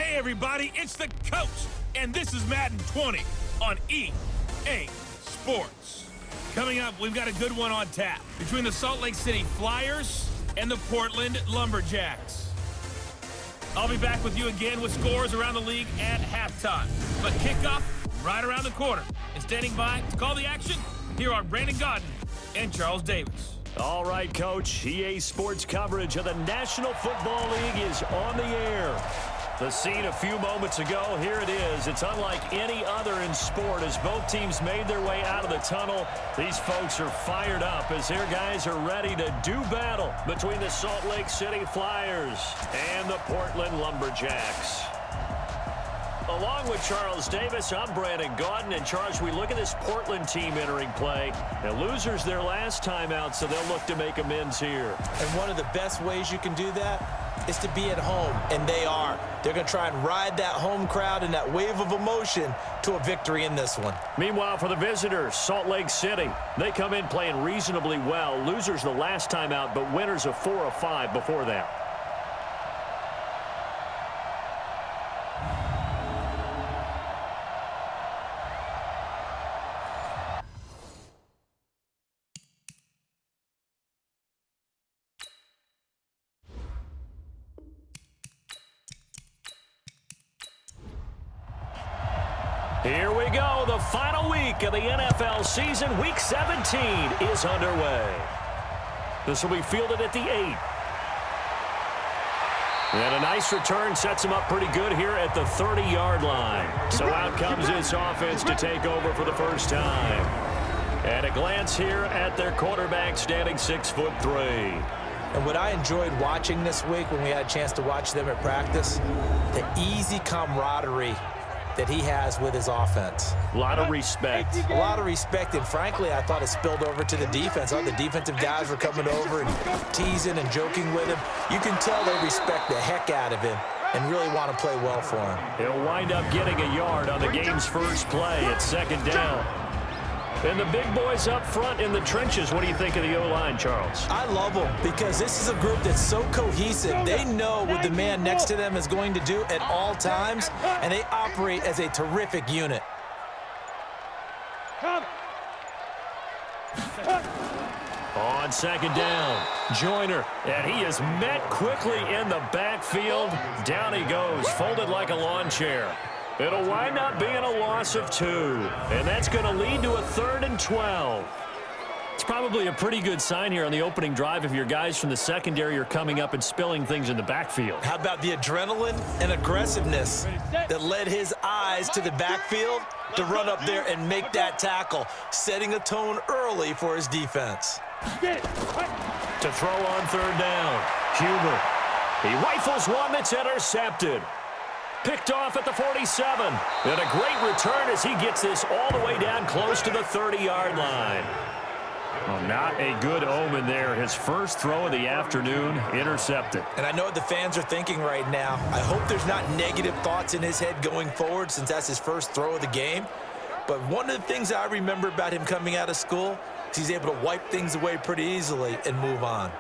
Hey everybody, it's the coach, and this is Madden 20 on EA Sports. Coming up, we've got a good one on tap between the Salt Lake City Flyers and the Portland Lumberjacks. I'll be back with you again with scores around the league at halftime. But kickoff right around the corner. And standing by to call the action, here are Brandon Gaudin and Charles Davis. All right, Coach. EA Sports coverage of the National Football League is on the air. The scene a few moments ago, here it is. It's unlike any other in sport as both teams made their way out of the tunnel. These folks are fired up as their guys are ready to do battle between the Salt Lake City Flyers and the Portland Lumberjacks. Along with Charles Davis, I'm Brandon Gaudin. And Charles, we look at this Portland team entering play. Now, losers their last time out, so they'll look to make amends here. And one of the best ways you can do that is to be at home, and they are. They're going to try and ride that home crowd and that wave of emotion to a victory in this one. Meanwhile, for the visitors, Salt Lake City, they come in playing reasonably well. Losers the last time out, but winners of 4 of 5 before that. Here we go. The final week of the NFL season. Week 17 is underway. This will be fielded at the 8. And a nice return sets him up pretty good here at the 30-yard line. So out comes this offense to take over for the first time. And a glance here at their quarterback standing 6'3". And what I enjoyed watching this week when we had a chance to watch them at practice, the easy camaraderie that he has with his offense. A lot of respect. A lot of respect, and frankly, I thought it spilled over to the defense. All the defensive guys were coming over and teasing and joking with him. You can tell they respect the heck out of him and really want to play well for him. He'll wind up getting a yard on the game's first play at 2nd down. And the big boys up front in the trenches. What do you think of the O-line, Charles? I love them because this is a group that's so cohesive. They know what the man next to them is going to do at all times, and they operate as a terrific unit. On 2nd down, Joyner, and he is met quickly in the backfield. Down he goes, folded like a lawn chair. It'll wind up being a loss of 2, and that's going to lead to a 3rd and 12. It's probably a pretty good sign here on the opening drive if your guys from the secondary are coming up and spilling things in the backfield. How about the adrenaline and aggressiveness that led his eyes to the backfield to run up there and make that tackle, setting a tone early for his defense. To throw on 3rd down, Huber. He rifles one that's intercepted. Picked off at the 47. And a great return as he gets this all the way down close to the 30-yard line. Well, not a good omen there. His first throw of the afternoon intercepted. And I know what the fans are thinking right now. I hope there's not negative thoughts in his head going forward since that's his first throw of the game. But one of the things I remember about him coming out of school is he's able to wipe things away pretty easily and move on.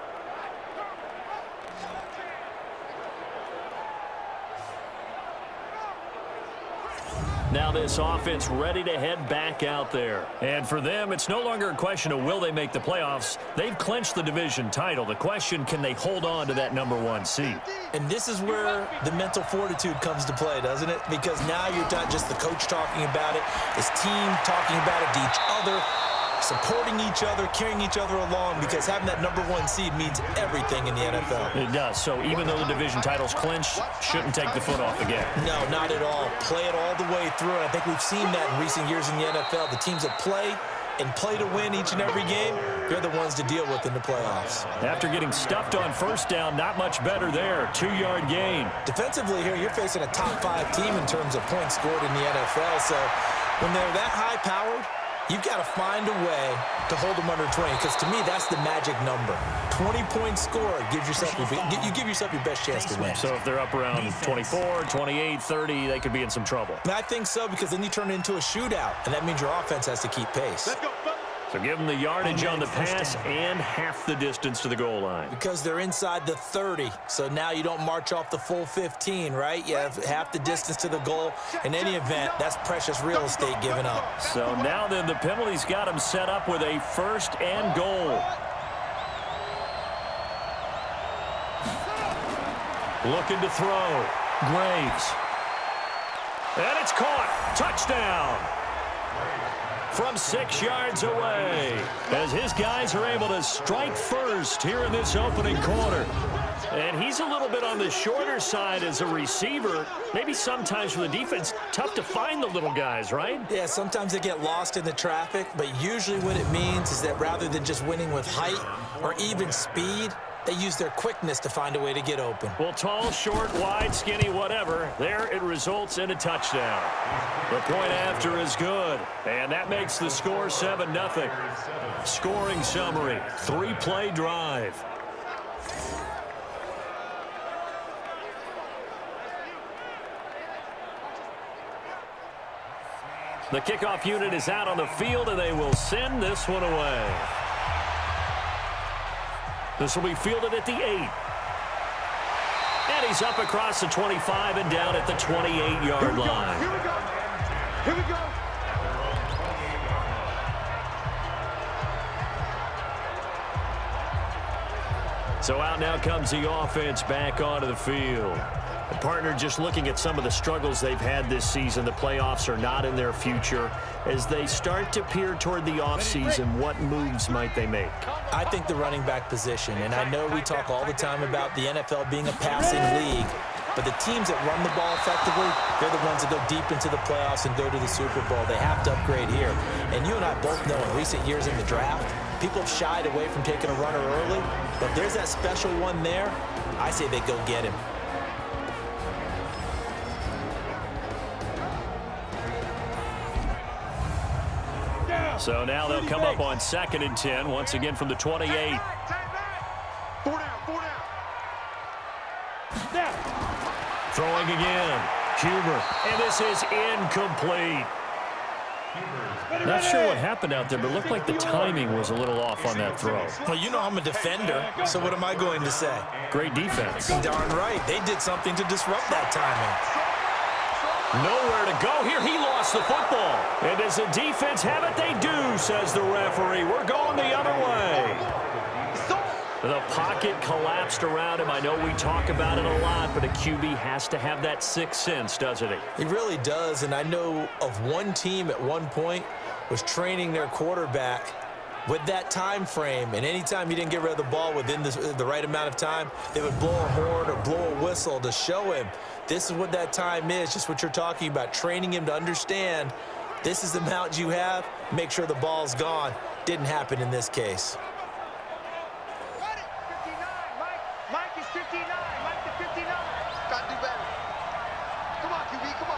Now this offense ready to head back out there. And for them, it's no longer a question of will they make the playoffs. They've clinched the division title. The question, can they hold on to that #1 seed? And this is where the mental fortitude comes to play, doesn't it? Because now you're not just the coach talking about it, his team talking about it to each other, supporting each other, carrying each other along, because having that #1 seed means everything in the NFL. It does. So even though the division title's clinched, shouldn't take the foot off the gas. No, not at all. Play it all the way through. And I think we've seen that in recent years in the NFL. The teams that play and play to win each and every game, they're the ones to deal with in the playoffs. After getting stuffed on 1st down, not much better there. 2-yard gain. Defensively here, you're facing a top 5 team in terms of points scored in the NFL. So when they're that high-powered, you've got to find a way to hold them under 20, because to me, that's the magic number. 20 points scored gives yourself you give yourself your best chance to win. So if they're up around 24, 28, 30, they could be in some trouble. And I think so, because then you turn it into a shootout, and that means your offense has to keep pace. So give them the yardage on the pass and half the distance to the goal line. Because they're inside the 30, so now you don't march off the full 15, right? You have half the distance to the goal. In any event, that's precious real estate given up. So now then the penalty's got him set up with a 1st and goal. Looking to throw. Graves. And it's caught. Touchdown. From 6 yards away, as his guys are able to strike first here in this opening quarter. And he's a little bit on the shorter side as a receiver. Maybe sometimes for the defense, tough to find the little guys, right? Yeah, sometimes they get lost in the traffic, but usually what it means is that rather than just winning with height or even speed, they use their quickness to find a way to get open. Well, tall, short, wide, skinny, whatever. There it results in a touchdown. The point after is good, and that makes the score 7-0. Scoring summary, 3-play drive. The kickoff unit is out on the field, and they will send this one away. This will be fielded at the 8. And he's up across the 25 and down at the 28-yard line. Here we go. Here we go. So out now comes the offense back onto the field. The partner, just looking at some of the struggles they've had this season, the playoffs are not in their future. As they start to peer toward the offseason, what moves might they make? I think the running back position, and I know we talk all the time about the NFL being a passing league, but the teams that run the ball effectively, they're the ones that go deep into the playoffs and go to the Super Bowl. They have to upgrade here. And you and I both know in recent years in the draft, people have shied away from taking a runner early, but if there's that special one there, I say they go get him. So now they'll come up on 2nd and 10, once again from the 28. 4 down. Throwing again. Huber. And this is incomplete. Not sure what happened out there, but it looked like the timing was a little off on that throw. Well, you know I'm a defender, so what am I going to say? Great defense. Darn right. They did something to disrupt that timing. Nowhere to go here. He lost the football. And does the defense have it? They do, says the referee. We're going the other way. The pocket collapsed around him. I know we talk about it a lot, but a QB has to have that sixth sense, doesn't he? He really does, and I know of one team at one point was training their quarterback with that time frame, and anytime he didn't get rid of the ball within the right amount of time, they would blow a horn or blow a whistle to show him this is what that time is, just what you're talking about, training him to understand this is the amount you have, make sure the ball's gone. Didn't happen in this case. Mike is 59. Mike to 59. Got to do better. Come on, QB, come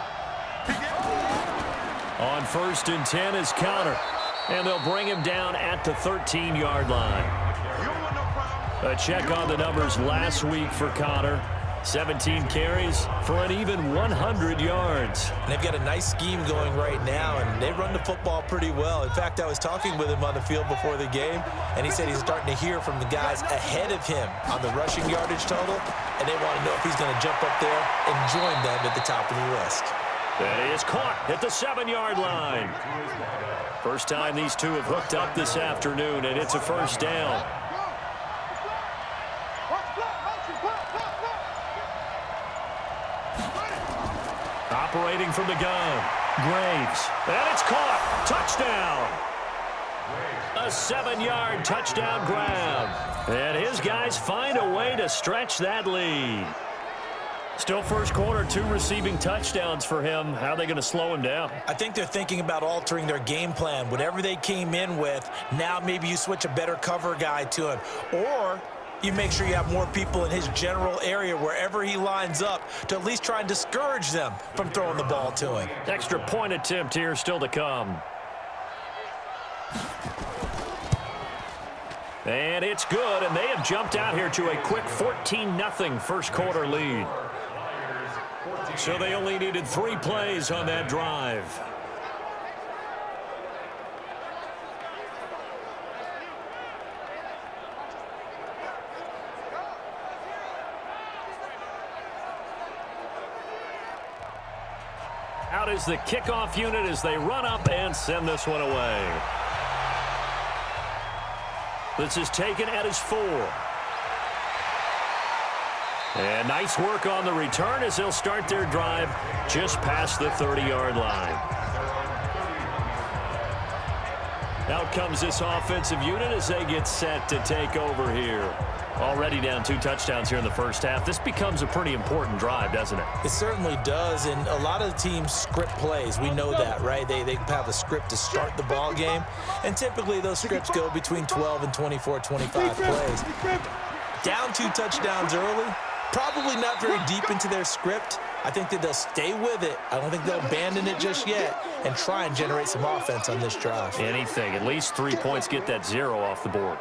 on. On 1st and 10 is counter. And they'll bring him down at the 13-yard line. A check on the numbers last week for Connor. 17 carries for an even 100 yards. And they've got a nice scheme going right now, and they run the football pretty well. In fact, I was talking with him on the field before the game, and he said he's starting to hear from the guys ahead of him on the rushing yardage total, and they want to know if he's going to jump up there and join them at the top of the list. That is caught at the 7-yard line. First time these two have hooked up this afternoon, and it's a first down. Operating from the gun, Graves. And it's caught. Touchdown. A 7-yard touchdown grab. And his guys find a way to stretch that lead. Still first quarter, 2 receiving touchdowns for him. How are they going to slow him down? I think they're thinking about altering their game plan. Whatever they came in with, now maybe you switch a better cover guy to him. Or you make sure you have more people in his general area wherever he lines up to at least try and discourage them from throwing the ball to him. Extra point attempt here still to come. And it's good, and they have jumped out here to a quick 14-0 first quarter lead. So they only needed 3 plays on that drive. Out is the kickoff unit as they run up and send this one away. This is taken at his 4. And nice work on the return as they'll start their drive just past the 30-yard line. Out comes this offensive unit as they get set to take over here. Already down 2 touchdowns here in the first half. This becomes a pretty important drive, doesn't it? It certainly does, and a lot of the teams script plays. We know that, right? They have a script to start the ball game, and typically those scripts go between 12 and 24, 25 plays. Down 2 touchdowns early, probably not very deep into their script. I think that they'll stay with it. I don't think they'll abandon it just yet and try and generate some offense on this drive. Anything. At least 3 points, get that 0 off the board.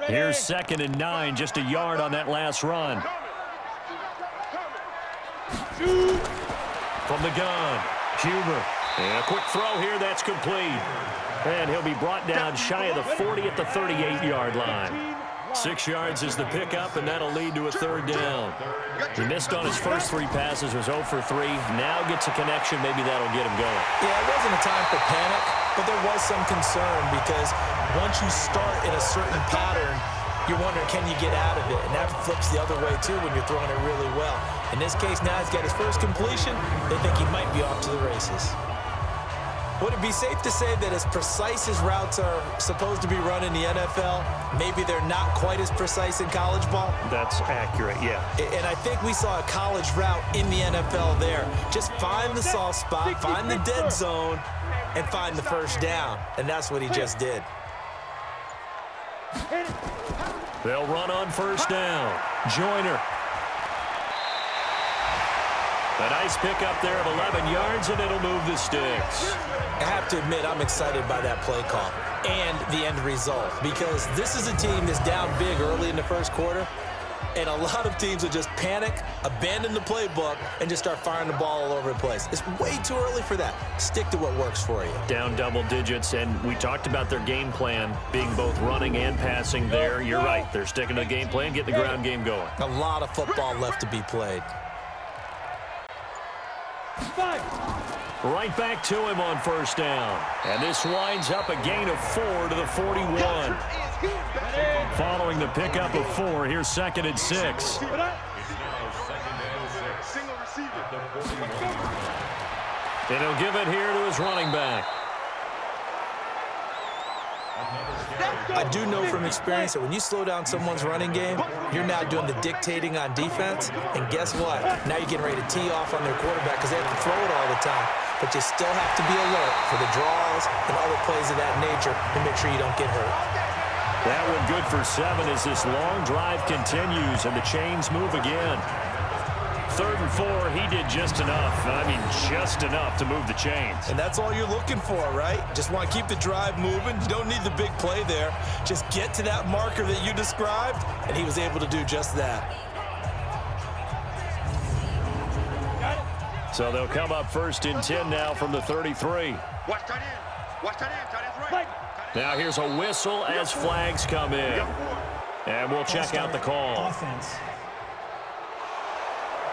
Here's 2nd and 9, just a yard on that last run. From the gun, Huber. And a quick throw here, that's complete. And he'll be brought down shy of the 40 at the 38-yard line. 6 yards is the pickup, and that'll lead to a 3rd down. He missed on his first 3 passes, was 0 for 3. Now gets a connection, maybe that'll get him going. Yeah, it wasn't a time for panic, but there was some concern because once you start in a certain pattern, you're wondering, can you get out of it? And that flips the other way, too, when you're throwing it really well. In this case, now he's got his first completion. They think he might be off to the races. Would it be safe to say that as precise as routes are supposed to be run in the NFL, maybe they're not quite as precise in college ball? That's accurate, yeah. And I think we saw a college route in the NFL there. Just find the soft spot, find the dead zone, and find the first down. And that's what he just did. They'll run on 1st down. Joyner. A nice pickup there of 11 yards, and it'll move the sticks. I have to admit, I'm excited by that play call and the end result because this is a team that's down big early in the first quarter, and a lot of teams will just panic, abandon the playbook, and just start firing the ball all over the place. It's way too early for that. Stick to what works for you. Down double digits, and we talked about their game plan being both running and passing there. You're right. They're sticking to the game plan, getting the ground game going. A lot of football left to be played. Right back to him on 1st down. And this winds up a gain of 4 to the 41. Following the pickup of 4, here's 2nd and 6. And he'll give it here to his running back. I do know from experience that when you slow down someone's running game, you're now doing the dictating on defense. And guess what? Now you're getting ready to tee off on their quarterback because they have to throw it all the time. But you still have to be alert for the draws and other plays of that nature to make sure you don't get hurt. That one good for 7 as this long drive continues and the chains move again. 3rd and 4, he did just enough. I mean, just enough to move the chains. And that's all you're looking for, right? Just want to keep the drive moving. You don't need the big play there. Just get to that marker that you described, and he was able to do just that. So they'll come up 1st and 10 now from the 33. Watch tight end. Watch tight end. Tight end's right. Now here's a whistle as flags come in. And we'll check out the call. Offense.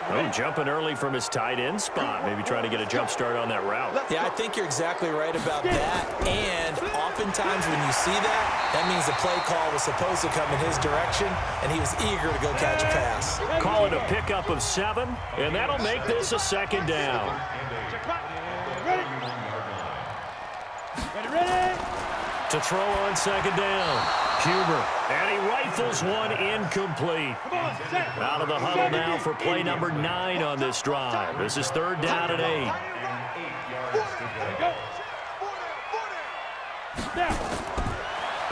Oh, jumping early from his tight end spot. Maybe trying to get a jump start on that route. Yeah, I think you're exactly right about that. And oftentimes when you see that, that means the play call was supposed to come in his direction, and he was eager to go catch a pass. Call it a pickup of 7, and that'll make this a 2nd down. Ready. To throw on 2nd down. Huber, and he rifles one incomplete. Out of the huddle now for play number 9 on this drive. This is 3rd down and 8.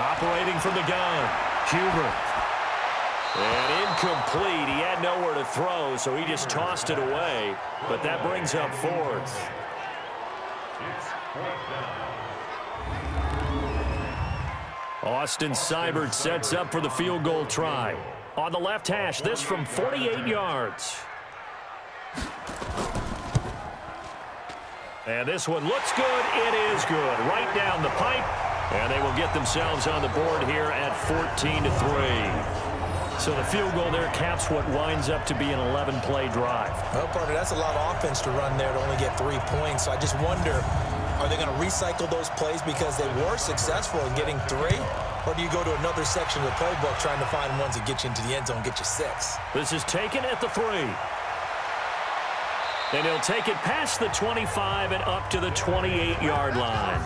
Operating from the gun, Huber. And incomplete. He had nowhere to throw, so he just tossed it away. But that brings up 4th. Austin Seibert sets up for the field goal try. On the left hash, this from 48 yards. And this one looks good. It is good. Right down the pipe. And they will get themselves on the board here at 14-3. So the field goal there caps what winds up to be an 11-play drive. Well, partner, that's a lot of offense to run there to only get 3 points. So I just wonder, are they going to recycle those plays because they were successful in getting 3? Or do you go to another section of the playbook trying to find ones that get you into the end zone and get you 6? This is taken at the 3. And he'll take it past the 25 and up to the 28-yard line.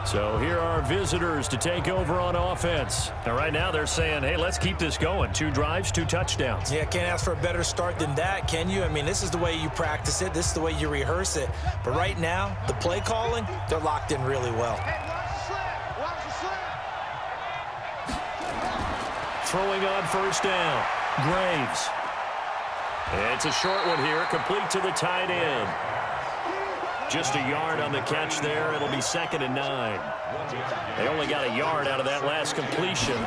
So here are visitors to take over on offense. Now, right now they're saying, hey, let's keep this going. 2 drives, 2 touchdowns. Yeah, can't ask for a better start than that, can you? I mean, this is the way you practice it. This is the way you rehearse it. But right now, the play calling, they're locked in really well. Hey, watch the slip. Watch the slip. Throwing on first down. Graves. It's a short one here, complete to the tight end. Just a yard on the catch there. It'll be 2nd and 9. They only got a yard out of that last completion,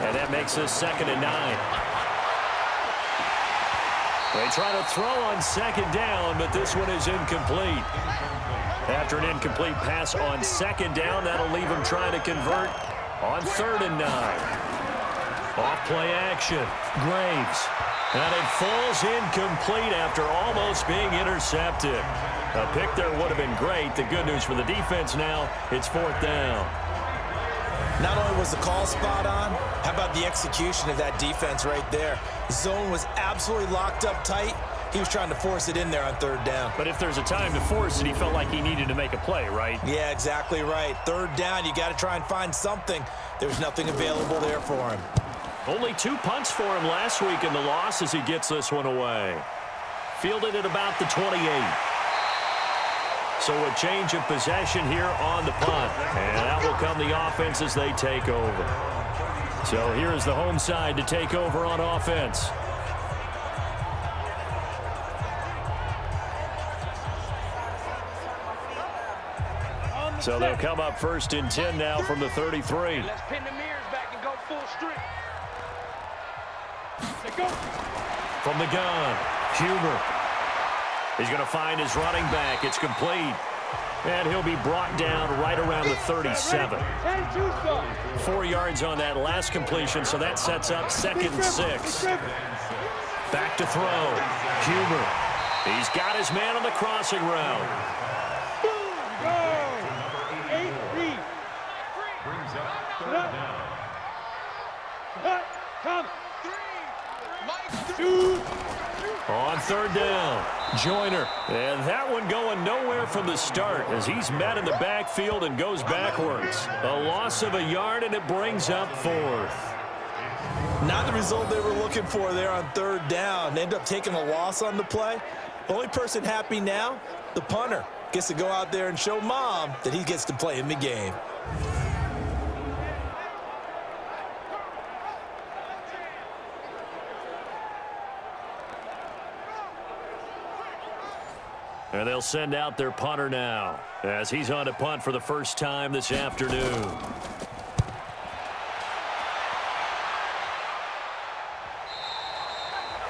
and that makes this 2nd and 9. They try to throw on 2nd down, but this one is incomplete. After an incomplete pass on 2nd down, that'll leave them trying to convert on 3rd and 9. Off play action. Graves. And it falls incomplete after almost being intercepted. A pick there would have been great. The good news for the defense now, it's 4th down. Not only was the call spot on, how about the execution of that defense right there? The zone was absolutely locked up tight. He was trying to force it in there on 3rd down. But if there's a time to force it, he felt like he needed to make a play, right? Yeah, exactly right. 3rd down, you got to try and find something. There's nothing available there for him. Only 2 punts for him last week in the loss as he gets this one away. Fielded at about the 28. So a change of possession here on the punt. And that will come the offense as they take over. So here is the home side to take over on offense. So they'll come up 1st and 10 now from the 33. Let's pin the mirrors back and go full strength. From the gun, Huber. He's going to find his running back. It's complete. And he'll be brought down right around the 37. 4 yards on that last completion, so that sets up 2nd and 6. Back to throw. Huber. He's got his man on the crossing route. On 3rd down, Joyner. And that one going nowhere from the start as he's met in the backfield and goes backwards. A loss of a yard, and it brings up 4th. Not the result they were looking for there on 3rd down. They end up taking a loss on the play. The only person happy now, the punter, gets to go out there and show Mom that he gets to play in the game. And they'll send out their punter now as he's on to punt for the first time this afternoon.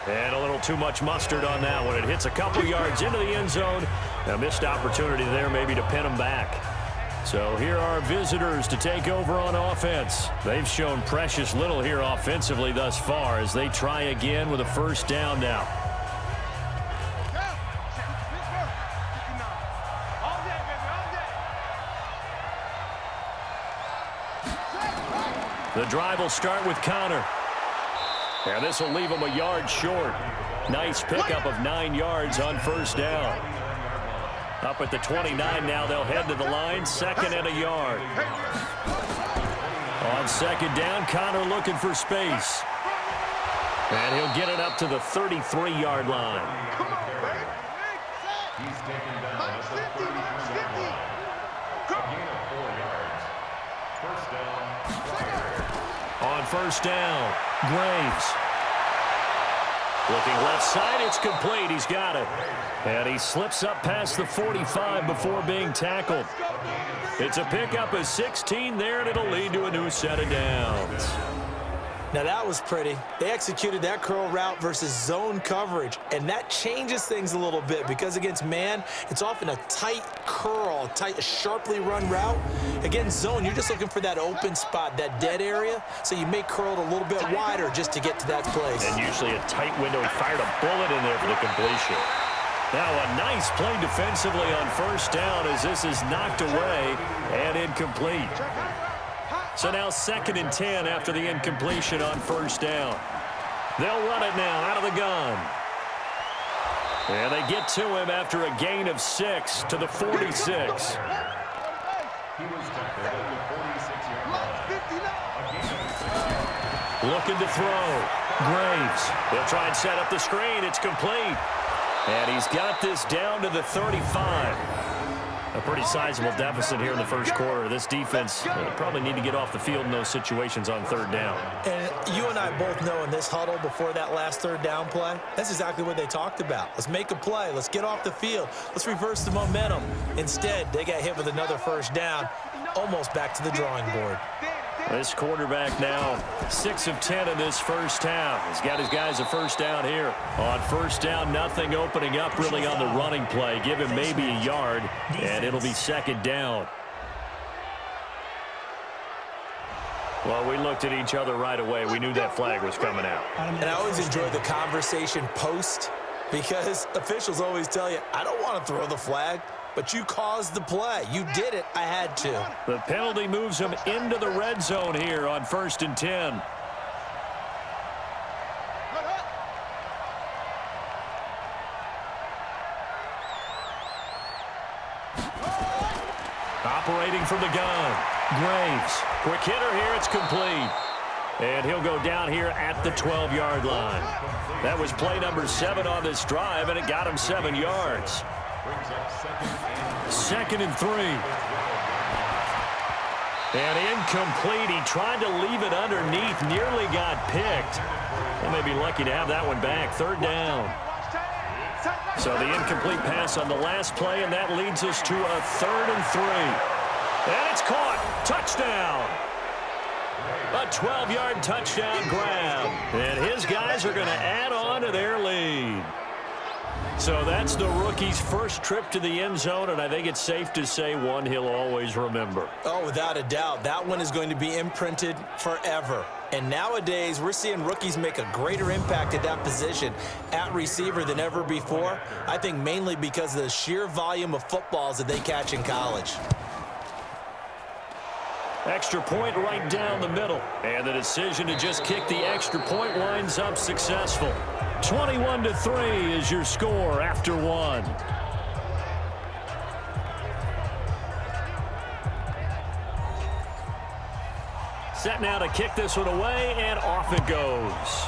And a little too much mustard on that one. It hits a couple yards into the end zone. A missed opportunity there maybe to pin them back. So here are visitors to take over on offense. They've shown precious little here offensively thus far as they try again with a 1st down now. The drive will start with Connor. And this will leave him a yard short. Nice pickup of 9 yards on 1st down. Up at the 29 now, they'll head to the line, 2nd and a yard. On 2nd down, Connor looking for space. And he'll get it up to the 33-yard line. He's taken down. Minus 50, minus 50. On 1st down, Graves. Looking left side, it's complete. He's got it. And he slips up past the 45 before being tackled. It's a pickup of 16 there, and it'll lead to a new set of downs. Now that was pretty. They executed that curl route versus zone coverage, and that changes things a little bit because against man, it's often a tight curl, a sharply run route. Against zone, you're just looking for that open spot, that dead area, so you may curl it a little bit wider just to get to that place. And usually a tight window. He fired a bullet in there for the completion. Now a nice play defensively on first down as this is knocked away and incomplete. So now 2nd and 10 after the incompletion on first down. They'll run it now out of the gun. And they get to him after a gain of 6 to the 46. Looking to throw. Graves. They'll try and set up the screen. It's complete. And he's got this down to the 35. A pretty sizable deficit here in the first quarter. This defense probably need to get off the field in those situations on 3rd down. And you and I both know in this huddle before that last 3rd down play, that's exactly what they talked about. Let's make a play. Let's get off the field. Let's reverse the momentum. Instead, they got hit with another first down, almost back to the drawing board. This quarterback now 6 of 10 in this first half. He's got his guys a first down here. On first down, nothing opening up really on the running play. Give him maybe a yard, and it'll be 2nd down. Well, we looked at each other right away. We knew that flag was coming out. And I always enjoy the conversation post because officials always tell you, I don't want to throw the flag. But you caused the play. You did it. I had to. The penalty moves him into the red zone here on 1st and 10. Operating from the gun. Graves. Quick hitter here. It's complete. And he'll go down here at the 12-yard line. That was play number 7 on this drive, and it got him 7 yards. 2nd and 3. And incomplete. He tried to leave it underneath. Nearly got picked. They may be lucky to have that one back. 3rd down. So the incomplete pass on the last play, and that leads us to a 3rd and 3. And it's caught. Touchdown. A 12-yard touchdown grab. And his guys are going to add on to their lead. So that's the rookie's first trip to the end zone, and I think it's safe to say one he'll always remember. Oh, without a doubt. That one is going to be imprinted forever. And nowadays, we're seeing rookies make a greater impact at that position at receiver than ever before. I think mainly because of the sheer volume of footballs that they catch in college. Extra point right down the middle. And the decision to just kick the extra point winds up successful. 21-3 is your score after 1. Set now to kick this one away, and off it goes.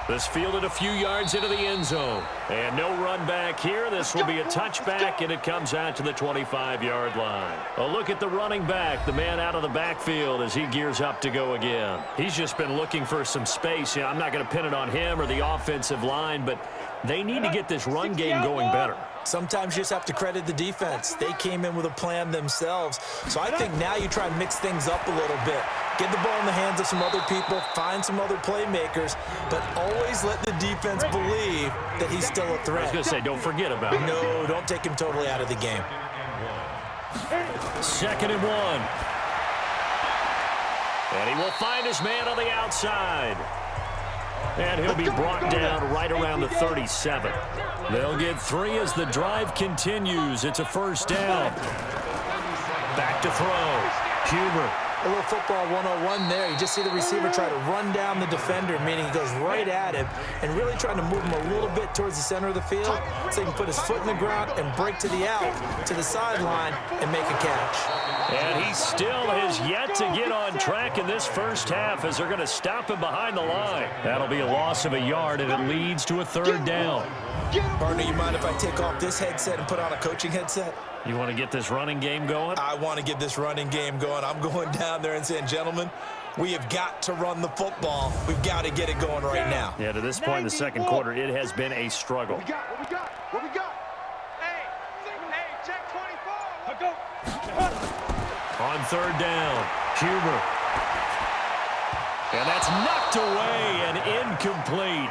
This fielded a few yards into the end zone. And no run back here. This will be a touchback, and it comes out to the 25-yard line. A look at the running back, the man out of the backfield as he gears up to go again. He's just been looking for some space. I'm not going to pin it on him or the offensive line, but they need to get this run game going better. Sometimes you just have to credit the defense. They came in with a plan themselves. So I think now you try and mix things up a little bit. Get the ball in the hands of some other people, find some other playmakers, but always let the defense believe that he's still a threat. I was going to say, don't forget about him. No, don't take him totally out of the game. 2nd and 1. And he will find his man on the outside. And he'll be brought down right around the 37. They'll get 3 as the drive continues. It's a first down. Back to throw. Huber. A little football 101 there. You just see the receiver try to run down the defender, meaning he goes right at him and really trying to move him a little bit towards the center of the field so he can put his foot in the ground and break to the out, to the sideline, and make a catch. And he still has yet to get on track in this first half as they're going to stop him behind the line. That'll be a loss of a yard, and it leads to a 3rd down. Partner, you mind if I take off this headset and put on a coaching headset? You want to get this running game going? I want to get this running game going. I'm going down there and saying, gentlemen, we have got to run the football. We've got to get it going right now. Yeah, to this point in the second quarter, it has been a struggle. What we got? What we got? What we got? Hey, check 24. Go. On 3rd down, Huber. And that's knocked away and incomplete.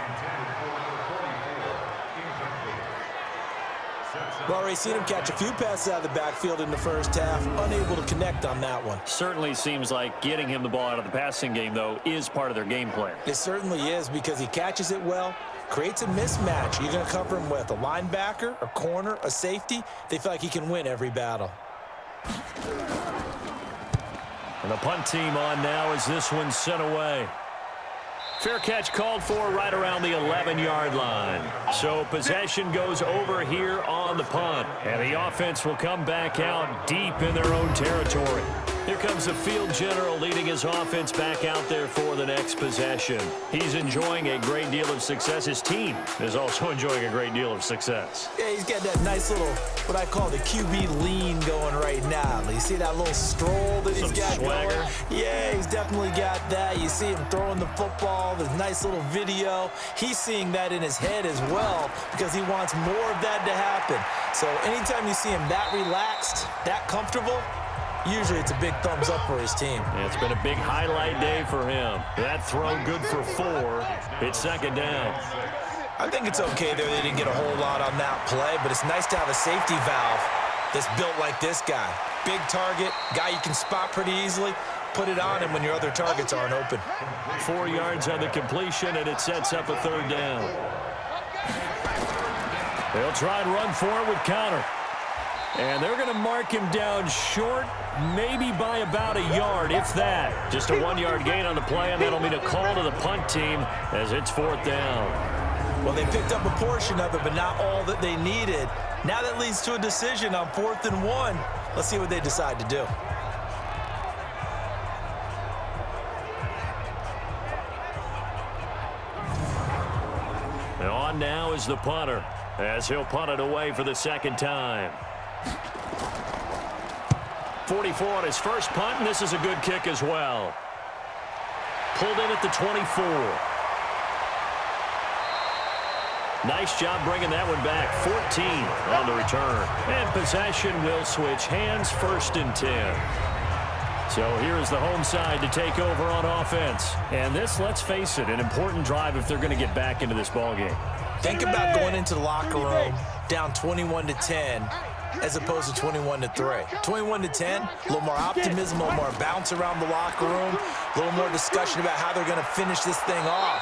We've already seen him catch a few passes out of the backfield in the first half, unable to connect on that one. Certainly seems like getting him the ball out of the passing game, though, is part of their game plan. It certainly is, because he catches it well, creates a mismatch. You're going to cover him with a linebacker, a corner, a safety. They feel like he can win every battle. And the punt team on now as this one's sent away. Fair catch called for right around the 11-yard line. So possession goes over here on the punt. And the offense will come back out deep in their own territory. Here comes the field general leading his offense back out there for the next possession. He's enjoying a great deal of success. His team is also enjoying a great deal of success. Yeah, he's got that nice little, what I call the QB lean going right now. You see that little stroll that he's got swagger going? Yeah, he's definitely got that. You see him throwing the football, the nice little video. He's seeing that in his head as well because he wants more of that to happen. So anytime you see him that relaxed, that comfortable, usually it's a big thumbs up for his team. Yeah, it's been a big highlight day for him. That throw good for 4. It's second down. I think it's okay there. They didn't get a whole lot on that play, but it's nice to have a safety valve that's built like this guy. Big target, guy you can spot pretty easily. Put it on him when your other targets aren't open. 4 yards on the completion, and it sets up a third down. They'll try and run for it with counter. And they're going to mark him down short, maybe by about a yard, if that. Just a 1-yard gain on the play, and that'll mean a call to the punt team as it's fourth down. Well, they picked up a portion of it, but not all that they needed. Now that leads to a decision on 4th and 1. Let's see what they decide to do. And on now is the punter, as he'll punt it away for the second time. 44 on his first punt, and this is a good kick as well. Pulled in at the 24. Nice job bringing that one back. 14 on the return. And possession will switch hands, 1st and 10. So here is the home side to take over on offense. And this, let's face it, an important drive if they're going to get back into this ballgame. Think about going into the locker room down 21-10 as opposed to 21-3. 21-10, a little more optimism, a little more bounce around the locker room, a little more discussion about how they're going to finish this thing off.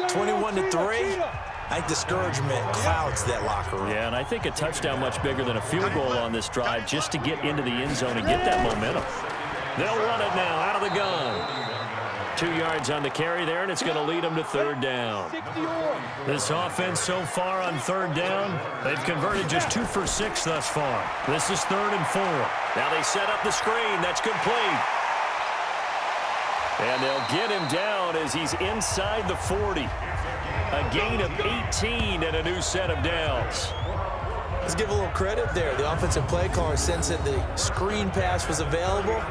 21-3, I think discouragement clouds that locker room. Yeah, and I think a touchdown much bigger than a field goal on this drive just to get into the end zone and get that momentum. They'll run it now out of the gun. 2 yards on the carry there, and it's going to lead them to third down. This offense so far on third down, they've converted just 2 for 6 thus far. This is 3rd and 4. Now they set up the screen. That's complete. And they'll get him down as he's inside the 40. A gain of 18 and a new set of downs. Let's give a little credit there. The offensive play caller sensed that the screen pass was available.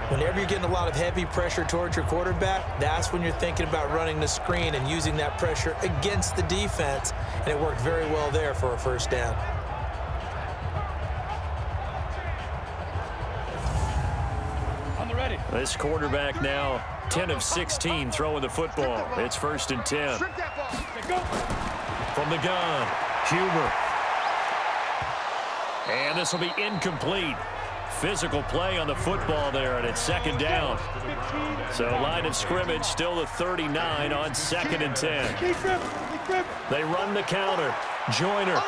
Whenever you're getting a lot of heavy pressure towards your quarterback, that's when you're thinking about running the screen and using that pressure against the defense. And it worked very well there for a first down. On the ready. This quarterback now 10 of 16 throwing the football. It's 1st and 10. From the gun, Huber. And this will be incomplete. Physical play on the football there, and it's second down. So line of scrimmage still the 39 on 2nd and 10. They run the counter. Joyner.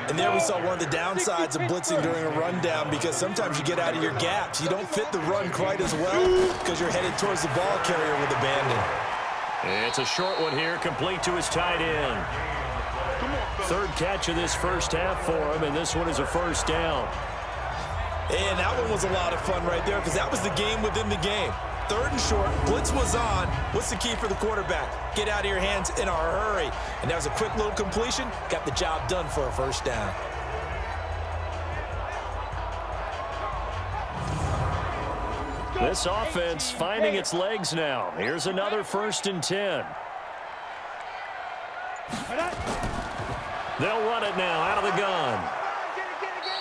And there we saw one of the downsides of blitzing during a rundown, because sometimes you get out of your gaps. You don't fit the run quite as well because you're headed towards the ball carrier with abandon. It's a short one here, complete to his tight end. 3rd catch of this first half for him, and this one is a first down. And that one was a lot of fun right there, because that was the game within the game. 3rd and short, blitz was on. What's the key for the quarterback? Get out of your hands in a hurry. And that was a quick little completion. Got the job done for a first down. This offense finding its legs now. Here's another 1st and 10. They'll run it now out of the gun.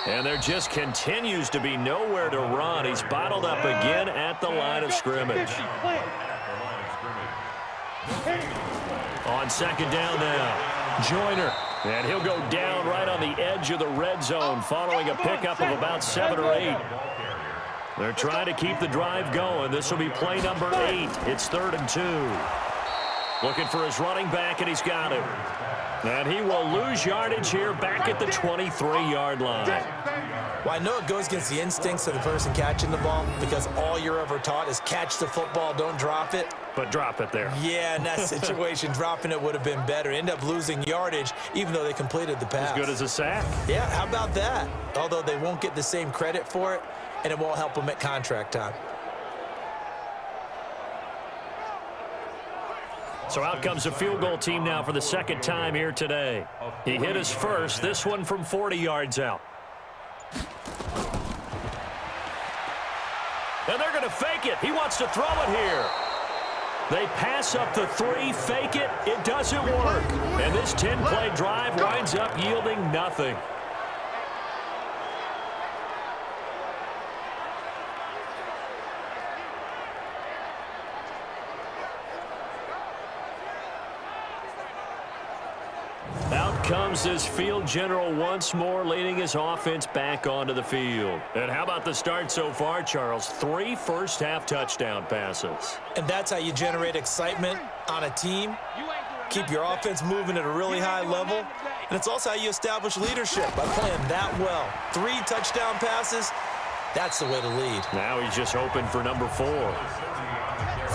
And there just continues to be nowhere to run. He's bottled up again at the line of scrimmage. On second down now, Joyner. And he'll go down right on the edge of the red zone following a pickup of about 7 or 8. They're trying to keep the drive going. This will be play number 8. It's 3rd and 2. Looking for his running back, and he's got him. And he will lose yardage here back at the 23-yard line. Well, I know it goes against the instincts of the person catching the ball because all you're ever taught is catch the football, don't drop it. But drop it there. Yeah, in that situation, dropping it would have been better. End up losing yardage, even though they completed the pass. As good as a sack. Yeah, how about that? Although they won't get the same credit for it, and it won't help them at contract time. So out comes a field goal team now for the second time here today. He hit his first, this one from 40 yards out. And they're going to fake it. He wants to throw it here. They pass up the 3, fake it. It doesn't work. And this 10-play drive winds up yielding nothing. Out comes this field general once more, leading his offense back onto the field. And how about the start so far, Charles? 3 first-half touchdown passes. And that's how you generate excitement on a team. Keep your offense moving at a really high level. And it's also how you establish leadership by playing that well. 3 touchdown passes, that's the way to lead. Now he's just hoping for number 4.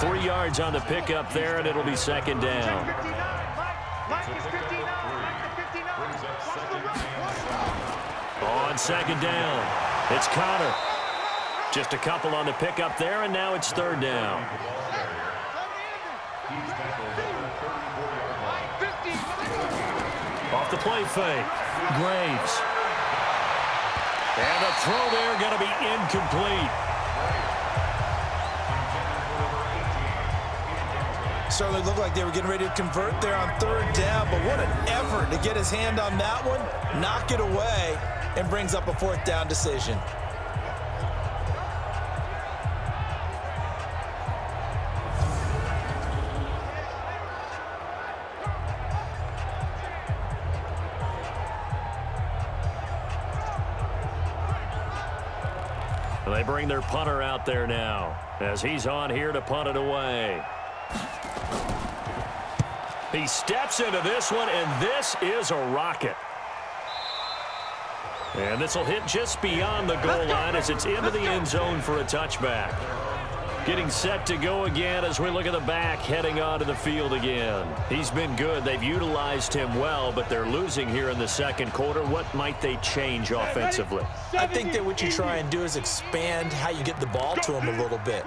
3 yards on the pickup there, and it'll be second down. On second down, it's Connor. Just a couple on the pickup there, and now it's 3rd down. Off the play fake, Graves. And the throw there going to be incomplete. Certainly looked like they were getting ready to convert there on 3rd down, but what an effort to get his hand on that one, knock it away, and brings up a 4th down decision. They bring their punter out there now as he's on here to punt it away. He steps into this one, and this is a rocket. And this will hit just beyond the goal line as it's into the end zone for a touchback. Getting set to go again as we look at the back heading onto the field again. He's been good. They've utilized him well, but they're losing here in the second quarter. What might they change offensively? I think that what you try and do is expand how you get the ball to him a little bit.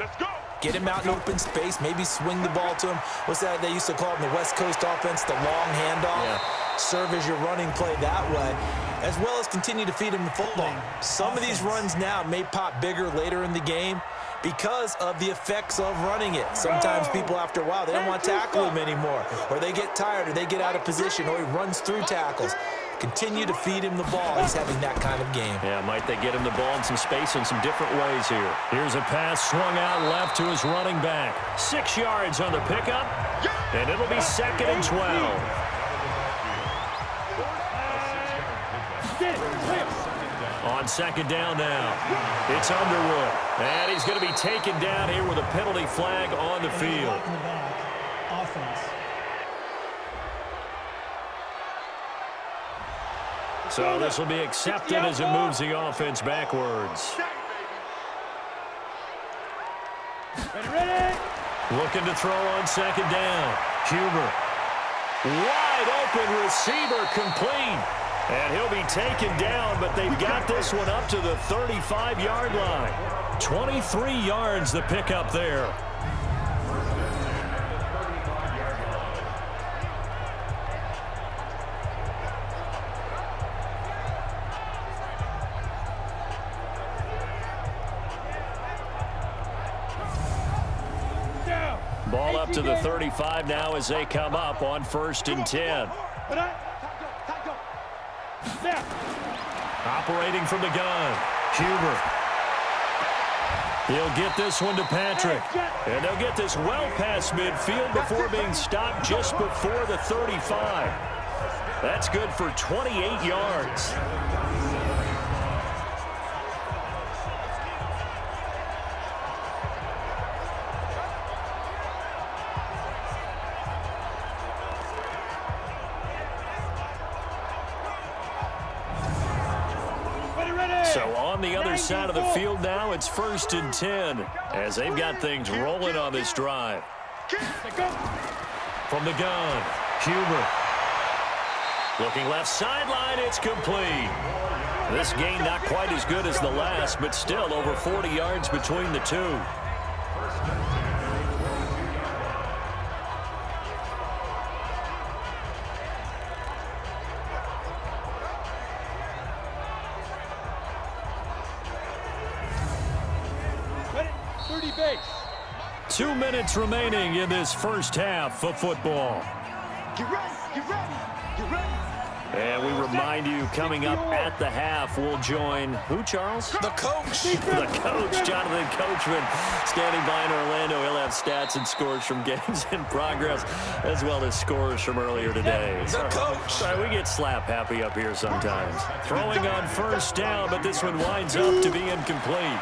Get him out in open space, maybe swing the ball to him. What's that they used to call it in the West Coast offense, the long handoff? Yeah. Serve as your running play that way, as well as continue to feed him the football. Some of these runs now may pop bigger later in the game because of the effects of running it. Sometimes people, after a while, they don't want to tackle him anymore, or they get tired, or they get out of position, or he runs through tackles. Continue to feed him the ball. He's having that kind of game. Yeah, might they get him the ball in some space in some different ways here. Here's a pass swung out left to his running back. 6 yards on the pickup, and it'll be 2nd and 12. On second down now, it's Underwood. And he's going to be taken down here with a penalty flag on the field. So this will be accepted as it moves the offense backwards. Ready. Looking to throw on second down. Huber. Wide open receiver complete. And he'll be taken down, but they've got this one up to the 35-yard line. 23 yards the pickup there. Ball up to the 35 now as they come up on 1st and 10. Operating from the gun, Huber. He'll get this one to Patrick. And they'll get this well past midfield before being stopped just before the 35. That's good for 28 yards. So on the other side of the field now, it's 1st and 10 as they've got things rolling on this drive. From the gun, Huber. Looking left sideline, it's complete. This gain not quite as good as the last, but still over 40 yards between the two. Base. 2 minutes remaining in this first half of football. Get ready, get ready, get ready. And we remind you, coming up at the half, we'll join who, Charles? The coach. The coach, Jonathan Coachman, standing by in Orlando. He'll have stats and scores from games in progress, as well as scores from earlier today. The coach. Sorry, we get slap happy up here sometimes. Throwing on first down, but this one winds up to be incomplete.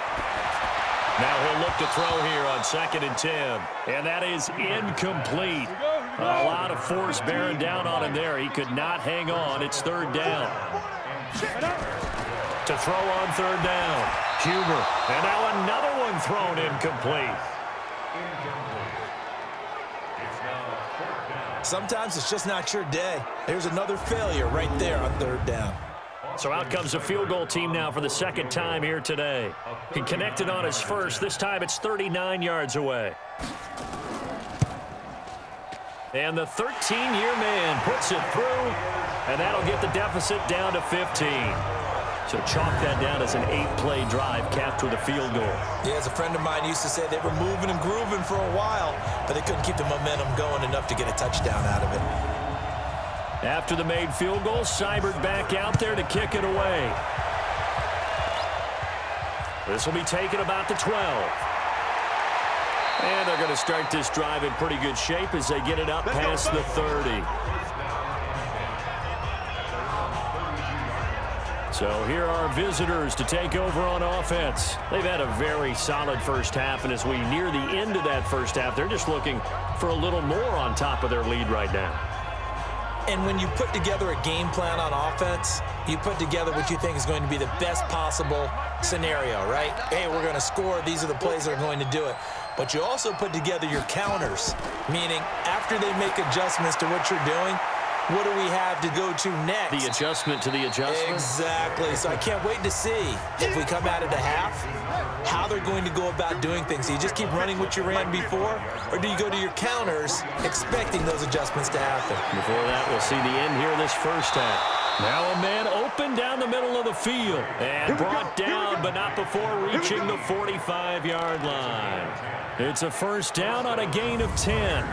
Now he'll look to throw here on 2nd and 10. And that is incomplete. A lot of force bearing down on him there. He could not hang on. It's 3rd down. To throw on 3rd down, Huber. And now another one thrown incomplete. Sometimes it's just not your day. There's another failure right there on 3rd down. So out comes a field goal team now for the 2nd time here today. He connected on his first. This time it's 39 yards away. And the 13-year man puts it through, and that'll get the deficit down to 15. So chalk that down as an 8-play drive capped with a field goal. Yeah, as a friend of mine used to say, they were moving and grooving for a while, but they couldn't keep the momentum going enough to get a touchdown out of it. After the made field goal, Seibert back out there to kick it away. This will be taken about the 12. And they're going to start this drive in pretty good shape as they get it up past the 30. So here are visitors to take over on offense. They've had a very solid first half, and as we near the end of that first half, they're just looking for a little more on top of their lead right now. And when you put together a game plan on offense, you put together what you think is going to be the best possible scenario, right? Hey, we're going to score. These are the plays that are going to do it. But you also put together your counters, meaning after they make adjustments to what you're doing, what do we have to go to next? The adjustment to the adjustment? Exactly. So I can't wait to see if we come out at the half, how they're going to go about doing things. Do you just keep running what you ran before, or do you go to your counters expecting those adjustments to happen? Before that, we'll see the end here of this first half. Now a man open down the middle of the field and brought down, but not before reaching the 45-yard line. It's a first down on a gain of 10.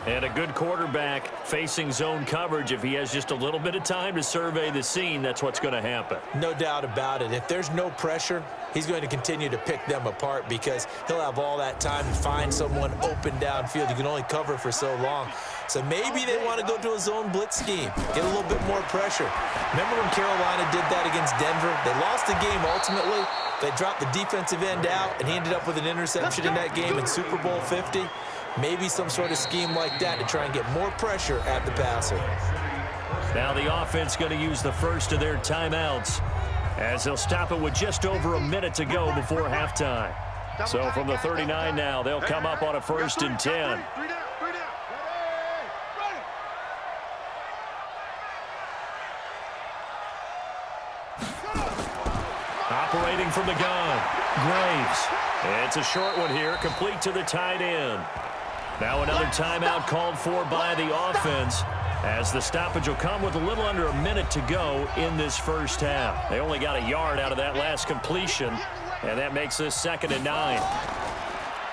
And a good quarterback facing zone coverage. If he has just a little bit of time to survey the scene, that's what's going to happen. No doubt about it. If there's no pressure, he's going to continue to pick them apart because he'll have all that time to find someone open downfield. You can only cover for so long. So maybe they want to go to a zone blitz scheme, get a little bit more pressure. Remember when Carolina did that against Denver? They lost the game ultimately. They dropped the defensive end out, and he ended up with an interception in that game in Super Bowl 50. Maybe some sort of scheme like that to try and get more pressure at the passer. Now the offense going to use the first of their timeouts as they'll stop it with just over a minute to go before halftime. So from the 39 now, they'll come up on a 1st and 10. Operating from the gun, Graves. It's a short one here, complete to the tight end. Now another timeout called for by the offense as the stoppage will come with a little under a minute to go in this first half. They only got a yard out of that last completion, and that makes this 2nd and 9.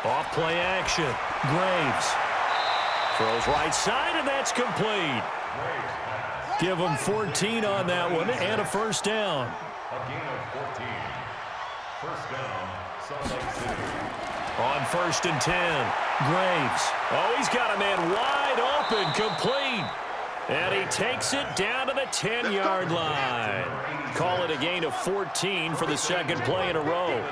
Off play action, Graves. Throws right side, and that's complete. Give them 14 on that one and a first down. A gain of 14. First down, Salt Lake City. On 1st and 10, Graves. Oh, he's got a man wide open, complete. And he takes it down to the 10-yard line. Call it a gain of 14 for the second play in a row.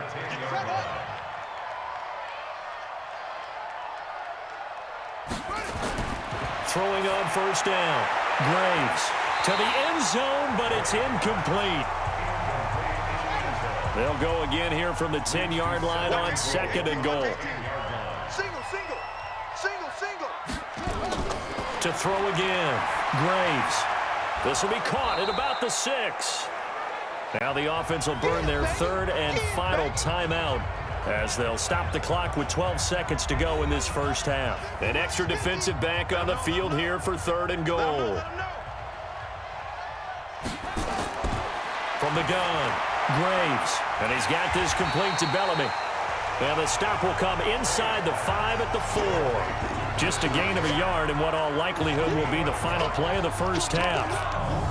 Throwing on 1st down. Graves to the end zone, but it's incomplete. They'll go again here from the 10-yard line on 2nd and goal. Single, single, single, single. To throw again. Graves. This will be caught at about the 6. Now the offense will burn their 3rd and final timeout as they'll stop the clock with 12 seconds to go in this first half. An extra defensive back on the field here for 3rd and goal. From the gun, Graves. And he's got this complete to Bellamy. And the stop will come inside the 5 at the 4. Just a gain of a yard in what all likelihood will be the final play of the first half.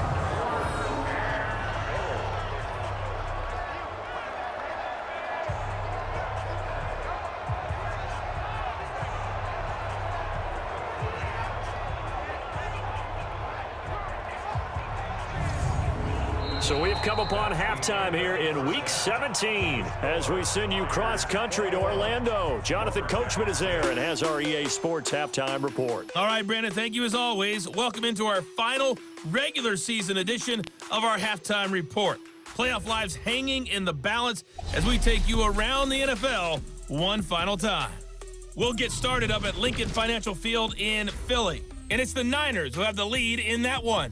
So we've come upon halftime here in Week 17 as we send you cross-country to Orlando. Jonathan Coachman is there and has our EA Sports halftime report. All right, Brandon, thank you as always. Welcome into our final regular season edition of our halftime report. Playoff lives hanging in the balance as we take you around the NFL one final time. We'll get started up at Lincoln Financial Field in Philly. And it's the Niners who have the lead in that one.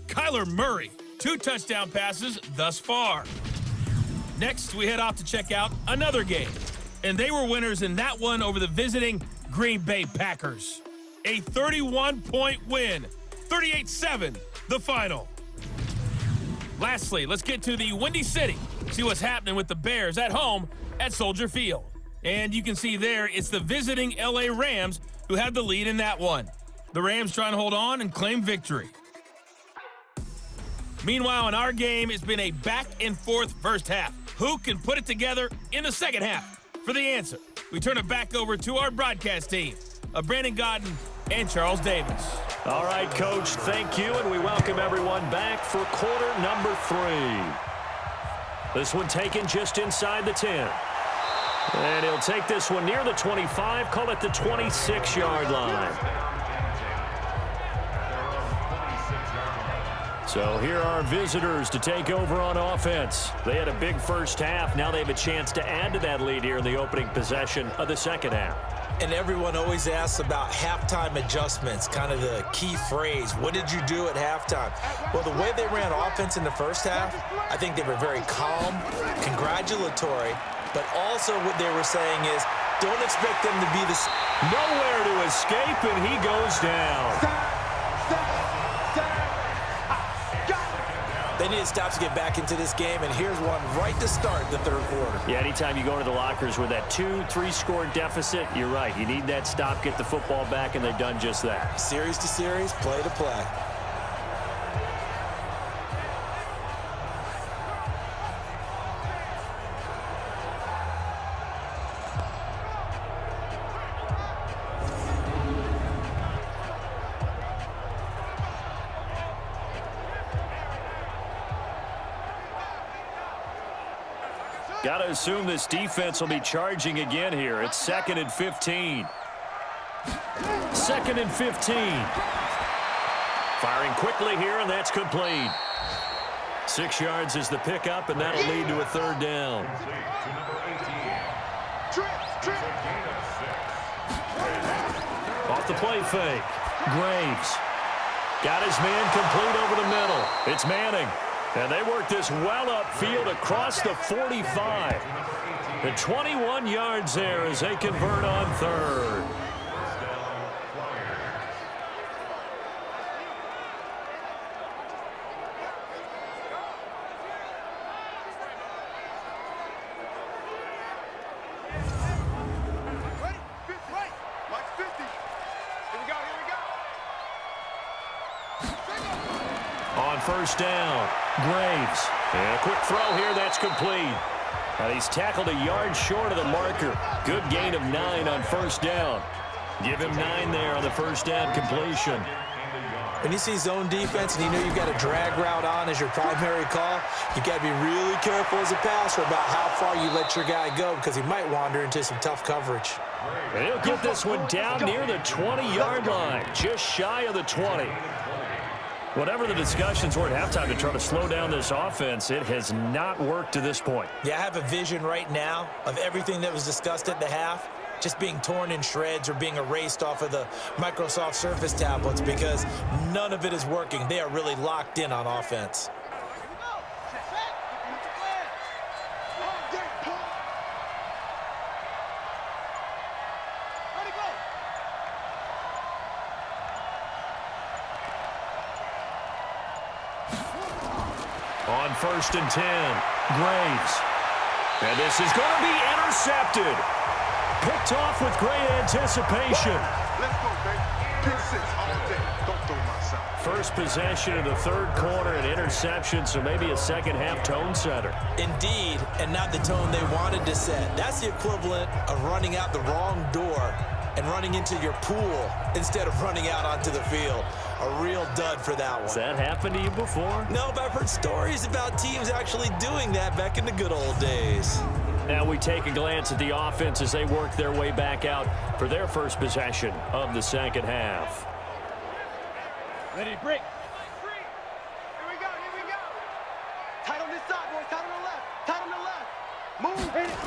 Kyler Murray. 2 touchdown passes thus far. Next, we head off to check out another game. And they were winners in that one over the visiting Green Bay Packers. A 31-point win. 38-7, the final. Lastly, let's get to the Windy City. See what's happening with the Bears at home at Soldier Field. And you can see there, it's the visiting LA Rams who have the lead in that one. The Rams trying to hold on and claim victory. Meanwhile, in our game, it's been a back-and-forth first half. Who can put it together in the second half? For the answer, we turn it back over to our broadcast team of Brandon Godden and Charles Davis. All right, Coach, thank you, and we welcome everyone back for quarter number 3. This one taken just inside the 10. And he'll take this one near the 25, call it the 26-yard line. So here are visitors to take over on offense. They had a big first half. Now they have a chance to add to that lead here in the opening possession of the second half. And everyone always asks about halftime adjustments, kind of the key phrase. What did you do at halftime? Well, the way they ran offense in the first half, I think they were very calm, congratulatory, but also what they were saying is don't expect them to be this. Nowhere to escape, and he goes down. They need to stop to get back into this game, and here's one right to start the third quarter. Yeah, anytime you go to the lockers with that 2-3 score deficit, you're right. You need that stop, get the football back, and they've done just that. Series to series, play to play. Got to assume this defense will be charging again here. It's 2nd and 15. 2nd and 15. Firing quickly here, and that's complete. 6 yards is the pickup, and that'll lead to a third down. Off the play fake. Graves. Got his man complete over the middle. It's Manning. And they work this well upfield across the 45. The 21 yards there as they convert on third. first down. Graves. And a quick throw here. That's complete. And he's tackled a yard short of the marker. Good gain of 9 on first down. Give him 9 there on the first down completion. When you see zone defense and you know you've got a drag route on as your primary call, you got to be really careful as a passer about how far you let your guy go because he might wander into some tough coverage. And he'll get this one down near the 20-yard line, just shy of the 20. Whatever the discussions were at halftime to try to slow down this offense, it has not worked to this point. Yeah, I have a vision right now of everything that was discussed at the half just being torn in shreds or being erased off of the Microsoft Surface tablets because none of it is working. They are really locked in on offense. On first and 10, Graves. And this is going to be intercepted. Picked off with great anticipation. Let's go, baby. Pick 6 all day. Don't throw my side. First possession of the third quarter, an interception, so maybe a second-half tone setter. Indeed, and not the tone they wanted to set. That's the equivalent of running out the wrong door and running into your pool instead of running out onto the field. A real dud for that one. Has that happened to you before? No, but I've heard stories about teams actually doing that back in the good old days. Now we take a glance at the offense as they work their way back out for their first possession of the second half. Ready to break. Here we go, here we go. Tight on this side, boys. Tight on the left. Tight on the left. Move. Hit it.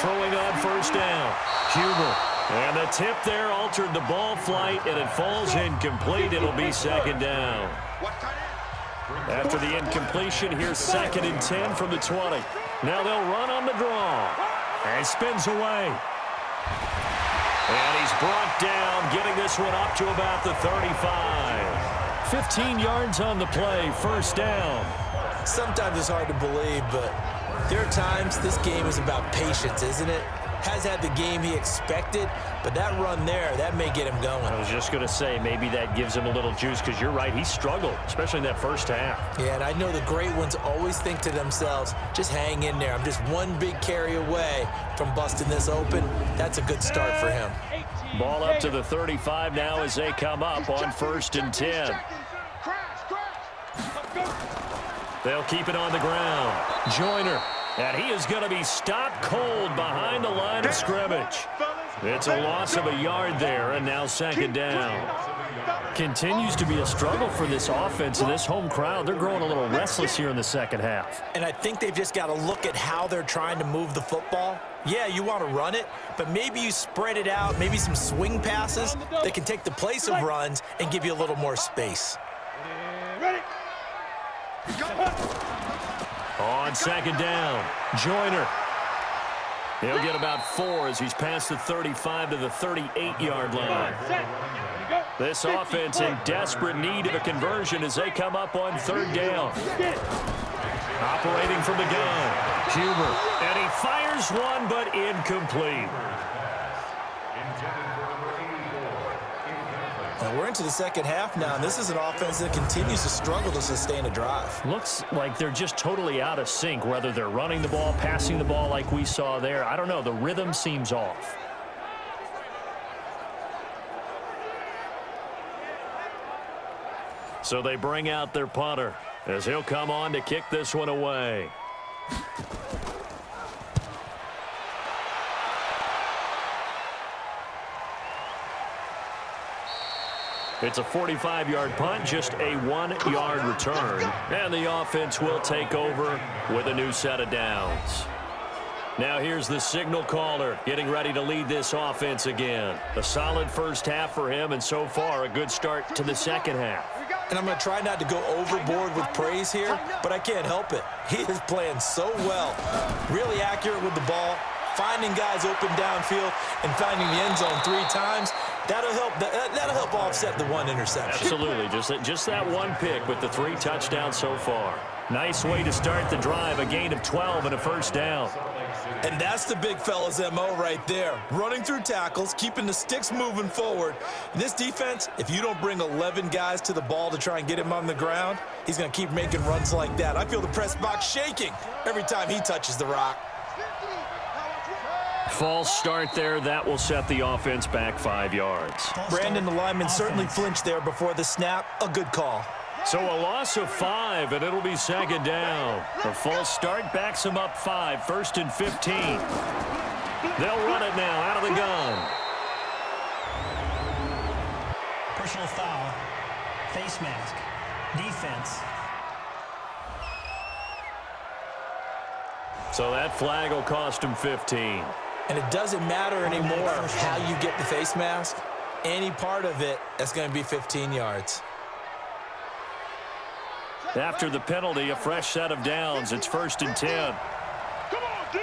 Throwing on first down, Huber. And the tip there altered the ball flight, and it falls incomplete. It'll be second down. Watch tight end. After the incompletion, here's second and 10 from the 20. Now they'll run on the draw. And spins away. And he's brought down, getting this one up to about the 35. 15 yards on the play, first down. Sometimes it's hard to believe, but there are times this game is about patience, isn't it? Has had the game he expected, but that run there, that may get him going. I was just going to say, maybe that gives him a little juice, because you're right, he struggled, especially in that first half. Yeah, and I know the great ones always think to themselves, just hang in there. I'm just one big carry away from busting this open. That's a good start for him. Ball up to the 35 now as they come up on first and 10. They'll keep it on the ground. Joyner. And he is going to be stopped cold behind the line of scrimmage. It's a loss of a yard there, and now second down. Continues to be a struggle for this offense and this home crowd. They're growing a little restless here in the second half. And I think they've just got to look at how they're trying to move the football. Yeah, you want to run it, but maybe you spread it out, maybe some swing passes that can take the place of runs and give you a little more space. Ready. On second down, Joyner. He'll get about 4 as he's past the 35 to the 38-yard line. This offense in desperate need of a conversion as they come up on third down. Operating from the gun, Huber. And he fires one, but incomplete. And we're into the second half now, and this is an offense that continues to struggle to sustain a drive. Looks like they're just totally out of sync, whether they're running the ball, passing the ball like we saw there. I don't know. The rhythm seems off. So they bring out their punter as he'll come on to kick this one away. It's a 45-yard punt, just a 1-yard return. And the offense will take over with a new set of downs. Now here's the signal caller getting ready to lead this offense again. A solid first half for him, and so far a good start to the second half. And I'm going to try not to go overboard with praise here, but I can't help it. He is playing so well. Really accurate with the ball, finding guys open downfield, and finding the end zone 3 times. That'll help offset the one interception. Absolutely. Just that one pick with the 3 touchdowns so far. Nice way to start the drive. A gain of 12 and a first down. And that's the big fella's MO right there. Running through tackles, keeping the sticks moving forward. This defense, if you don't bring 11 guys to the ball to try and get him on the ground, he's going to keep making runs like that. I feel the press box shaking every time he touches the rock. False start there. That will set the offense back 5 yards. Brandon, the lineman, certainly flinched there before the snap. A good call. So a loss of 5, and it'll be second down. The false start backs him up 5, 1st and 15. They'll run it now out of the gun. Personal foul, face mask, defense. So that flag will cost him 15. And it doesn't matter anymore how you get the face mask. Any part of it, that's going to be 15 yards. After the penalty, a fresh set of downs. It's 1st and 10. Come on, D.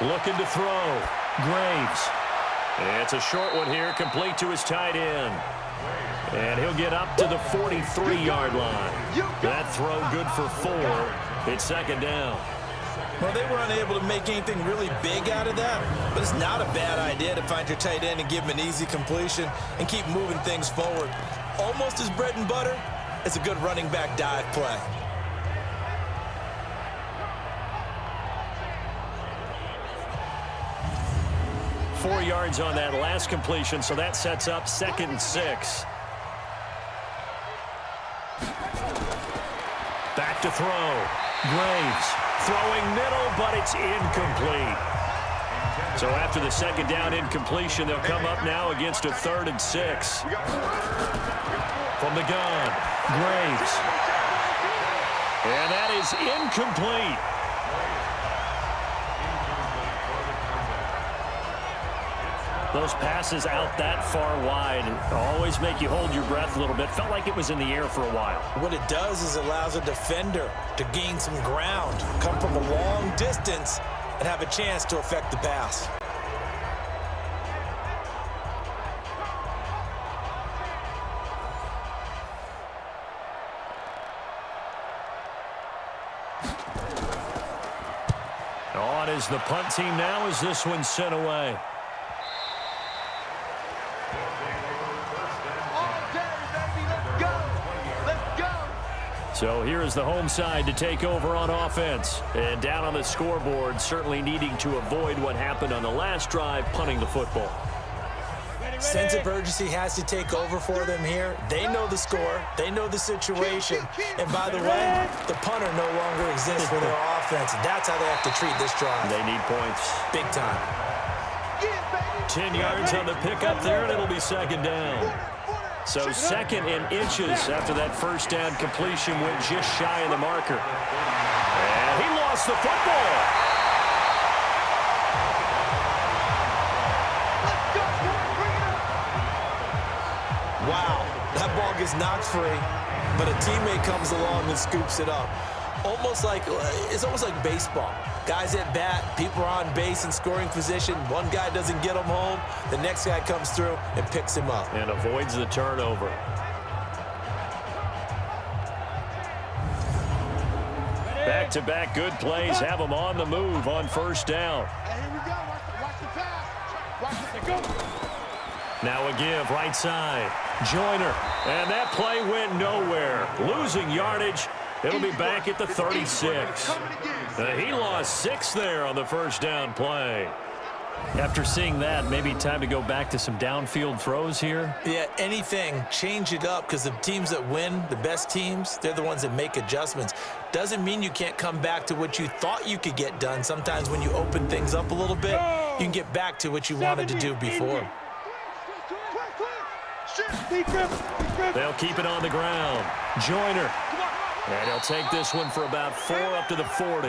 Looking to throw. Graves. It's a short one here, complete to his tight end. And he'll get up to the 43-yard line. That throw good for 4. It's second down. Well, they were unable to make anything really big out of that, but it's not a bad idea to find your tight end and give him an easy completion and keep moving things forward. Almost as bread and butter, it's a good running back dive play. Four yards on that last completion, so that sets up 2nd and 6. Back to throw. Graves throwing middle, but it's incomplete. So after the second down incompletion, they'll come up now against a 3rd and 6. From the gun, Graves. And that is incomplete. Those passes out that far wide always make you hold your breath a little bit. Felt like it was in the air for a while. What it does is allows a defender to gain some ground, come from a long distance, and have a chance to affect the pass. On is the punt team now as this one's sent away. So here is the home side to take over on offense. And down on the scoreboard, certainly needing to avoid what happened on the last drive, punting the football. Sense of urgency has to take over for them here. They know the score. They know the situation. And by the way, the punter no longer exists for their offense. That's how they have to treat this drive. They need points. Big time. 10 yards on the pickup there, and it'll be second down. So 2nd and inches after that first down completion went just shy of the marker. And he lost the football. Wow, that ball gets knocked free, but a teammate comes along and scoops it up. It's almost like baseball. Guys at bat, people are on base in scoring position. One guy doesn't get him home. The next guy comes through and picks him up. And avoids the turnover. Back-to-back good plays have them on the move on first down. Hey, here we go. Watch the pass. Watch the go. Now a give right side. Joyner. And that play went nowhere. Losing yardage. It'll be back at the 36. He lost 6 there on the first down play. After seeing that, maybe time to go back to some downfield throws here. Yeah, anything. Change it up, because the teams that win, the best teams, they're the ones that make adjustments. Doesn't mean you can't come back to what you thought you could get done. Sometimes when you open things up a little bit, you can get back to what you wanted to do before. They'll keep it on the ground. Joyner. And he'll take this one for about 4 up to the 40.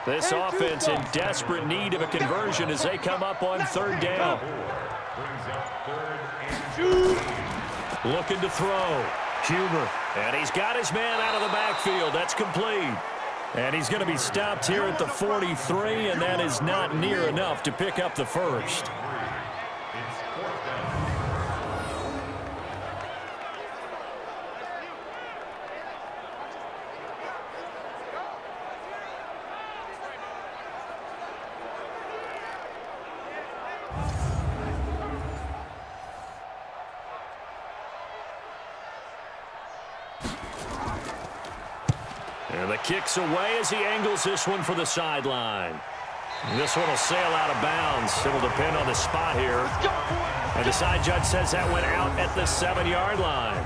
This offense in desperate need of a conversion as they come up on 3rd down. Looking to throw. Huber. And he's got his man out of the backfield. That's complete. And he's going to be stopped here at the 43, and that is not near enough to pick up the first. It's fourth down. And the kick's away as he angles this one for the sideline. This one will sail out of bounds. It'll depend on the spot here. And the side judge says that went out at the 7-yard line.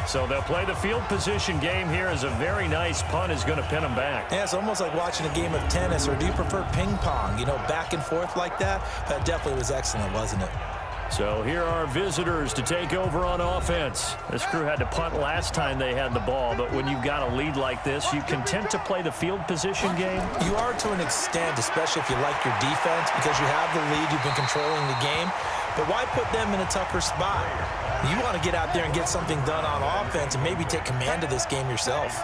So they'll play the field position game here as a very nice punt is going to pin them back. Yeah, it's almost like watching a game of tennis, or do you prefer ping pong? You know, back and forth like that? That definitely was excellent, wasn't it? So here are visitors to take over on offense. This crew had to punt last time they had the ball, but when you've got a lead like this, you content to play the field position game? You are to an extent, especially if you like your defense, because you have the lead, you've been controlling the game. But why put them in a tougher spot? You want to get out there and get something done on offense and maybe take command of this game yourself.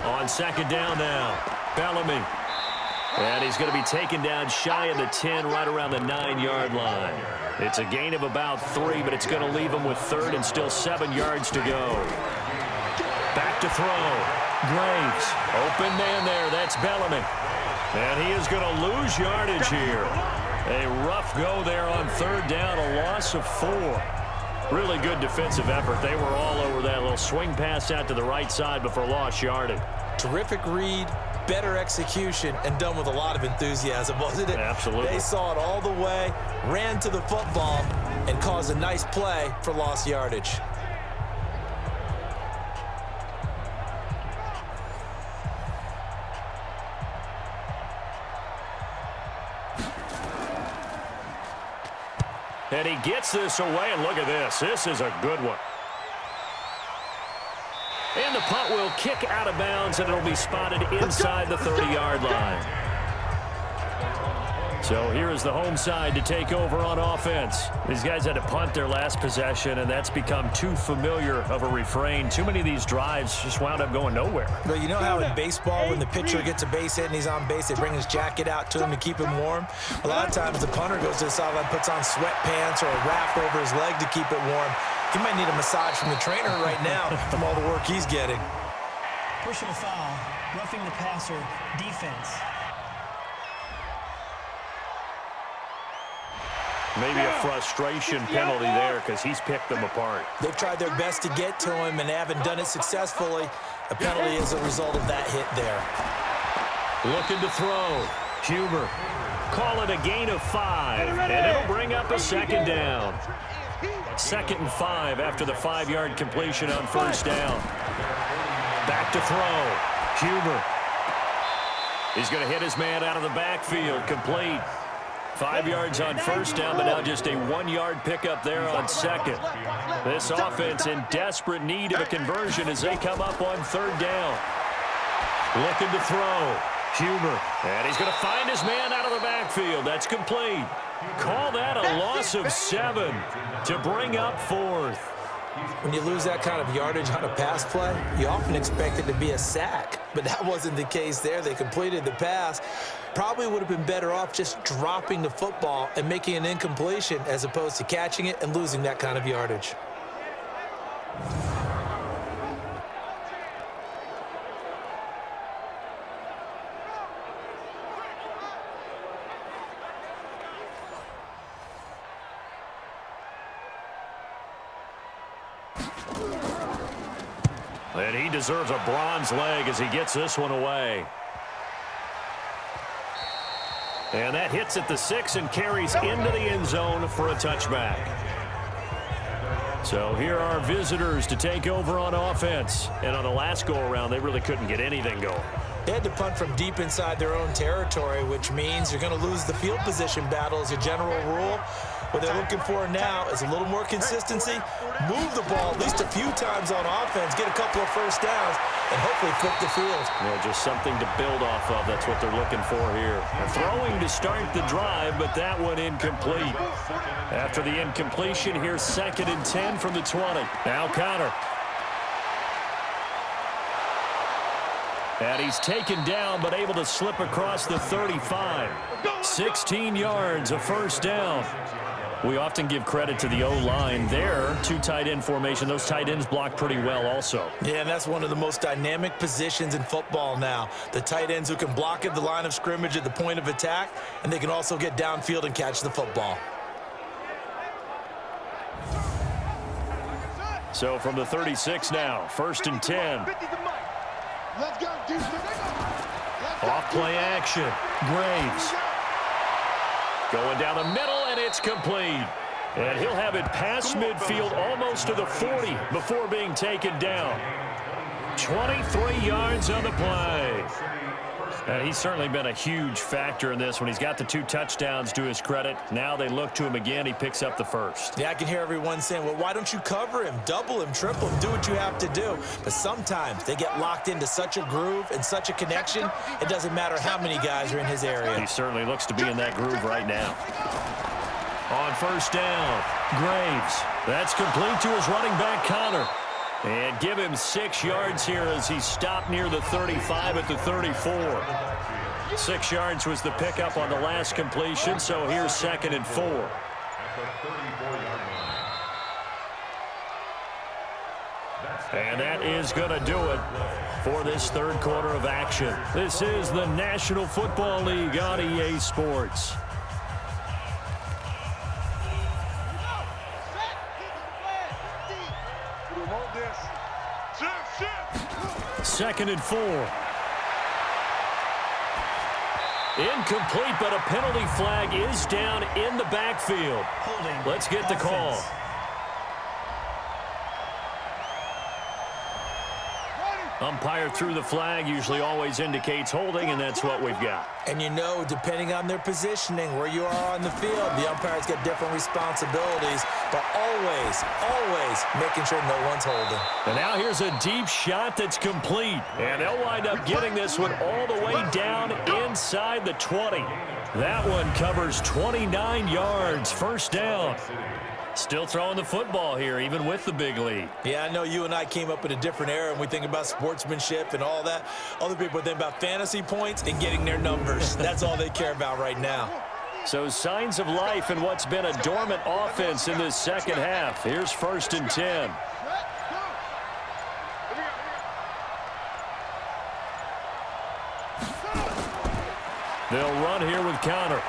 On second down now, Bellamy. And he's going to be taken down shy of the 10, right around the 9-yard line. It's a gain of about 3, but it's going to leave him with third and still 7 yards to go. Back to throw. Graves. Open man there. That's Bellamy. And he is going to lose yardage here. A rough go there on third down, a loss of 4. Really good defensive effort. They were all over that little swing pass out to the right side before lost yardage. Terrific read, better execution, and done with a lot of enthusiasm, wasn't it? Absolutely. They saw it all the way, ran to the football, and caused a nice play for lost yardage. And he gets this away, and look at this. This is a good one. And the punt will kick out of bounds, and it'll be spotted inside the 30-yard line. So here is the home side to take over on offense. These guys had to punt their last possession, and that's become too familiar of a refrain. Too many of these drives just wound up going nowhere. Well, you know how in baseball, when the pitcher gets a base hit and he's on base, they bring his jacket out to him to keep him warm? A lot of times the punter goes to the sideline, puts on sweatpants or a wrap over his leg to keep it warm. He might need a massage from the trainer right now from all the work he's getting. Personal foul, roughing the passer, defense. Maybe a frustration penalty there because he's picked them apart. They've tried their best to get to him and haven't done it successfully. A penalty is a result of that hit there. Looking to throw. Huber. Call it a gain of 5, and it'll bring up a second down. 2nd and 5 after the 5-yard completion on first down. Back to throw. Huber. He's going to hit his man out of the backfield. Complete. 5 yards on first down, but now just a 1-yard pickup there on second. This offense in desperate need of a conversion as they come up on third down. Looking to throw. Huber. And he's going to find his man out of the backfield. That's complete. Call that a loss of 7 to bring up 4th. When you lose that kind of yardage on a pass play, you often expect it to be a sack, but that wasn't the case there. They completed the pass. Probably would have been better off just dropping the football and making an incompletion as opposed to catching it and losing that kind of yardage. And he deserves a bronze leg as he gets this one away. And that hits at the 6 and carries into the end zone for a touchback. So here are visitors to take over on offense. And on the last go-around, they really couldn't get anything going. They had to punt from deep inside their own territory, which means you're going to lose the field position battle as a general rule. What they're looking for now is a little more consistency, move the ball at least a few times on offense, get a couple of first downs, and hopefully flip the field. Yeah, just something to build off of. That's what they're looking for here. Throwing to start the drive, but that one incomplete. After the incompletion, here's 2nd and 10 from the 20. Now Connor. And he's taken down but able to slip across the 35. 16 yards, a first down. We often give credit to the O-line there. Two tight end formation. Those tight ends block pretty well also. Yeah, and that's one of the most dynamic positions in football now. The tight ends who can block at the line of scrimmage at the point of attack, and they can also get downfield and catch the football. So from the 36 now, 1st and 10. Let's go, Houston. Off play action. Graves. Going down the middle, and it's complete. And he'll have it past midfield almost to the 40 before being taken down. 23 yards on the play. And he's certainly been a huge factor in this when he's got the 2 touchdowns to his credit. Now they look to him again. He picks up the first. Yeah, I can hear everyone saying, well, why don't you cover him, double him, triple him, do what you have to do. But sometimes they get locked into such a groove and such a connection, it doesn't matter how many guys are in his area. He certainly looks to be in that groove right now. On first down, Graves. That's complete to his running back, Connor. And give him 6 yards here as he stopped near the 35 at the 34. 6 yards was the pickup on the last completion, so here's 2nd and 4. And that is going to do it for this third quarter of action. This is the National Football League on EA Sports. Second and 4. Incomplete, but a penalty flag is down in the backfield. Holding. Let's get the call. Umpire threw the flag, usually always indicates holding, and that's what we've got. And you know, depending on their positioning, where you are on the field, the umpires get different responsibilities, but always making sure no one's holding. And now here's a deep shot that's complete. And they'll wind up getting this one all the way down inside the 20. That one covers 29 yards, first down. Still throwing the football here, even with the big lead. Yeah, I know you and I came up in a different era, and we think about sportsmanship and all that. Other people think about fantasy points and getting their numbers. That's all they care about right now. So signs of life in what's been a dormant offense in this second half. Here's 1st and 10. They'll run here with Connor.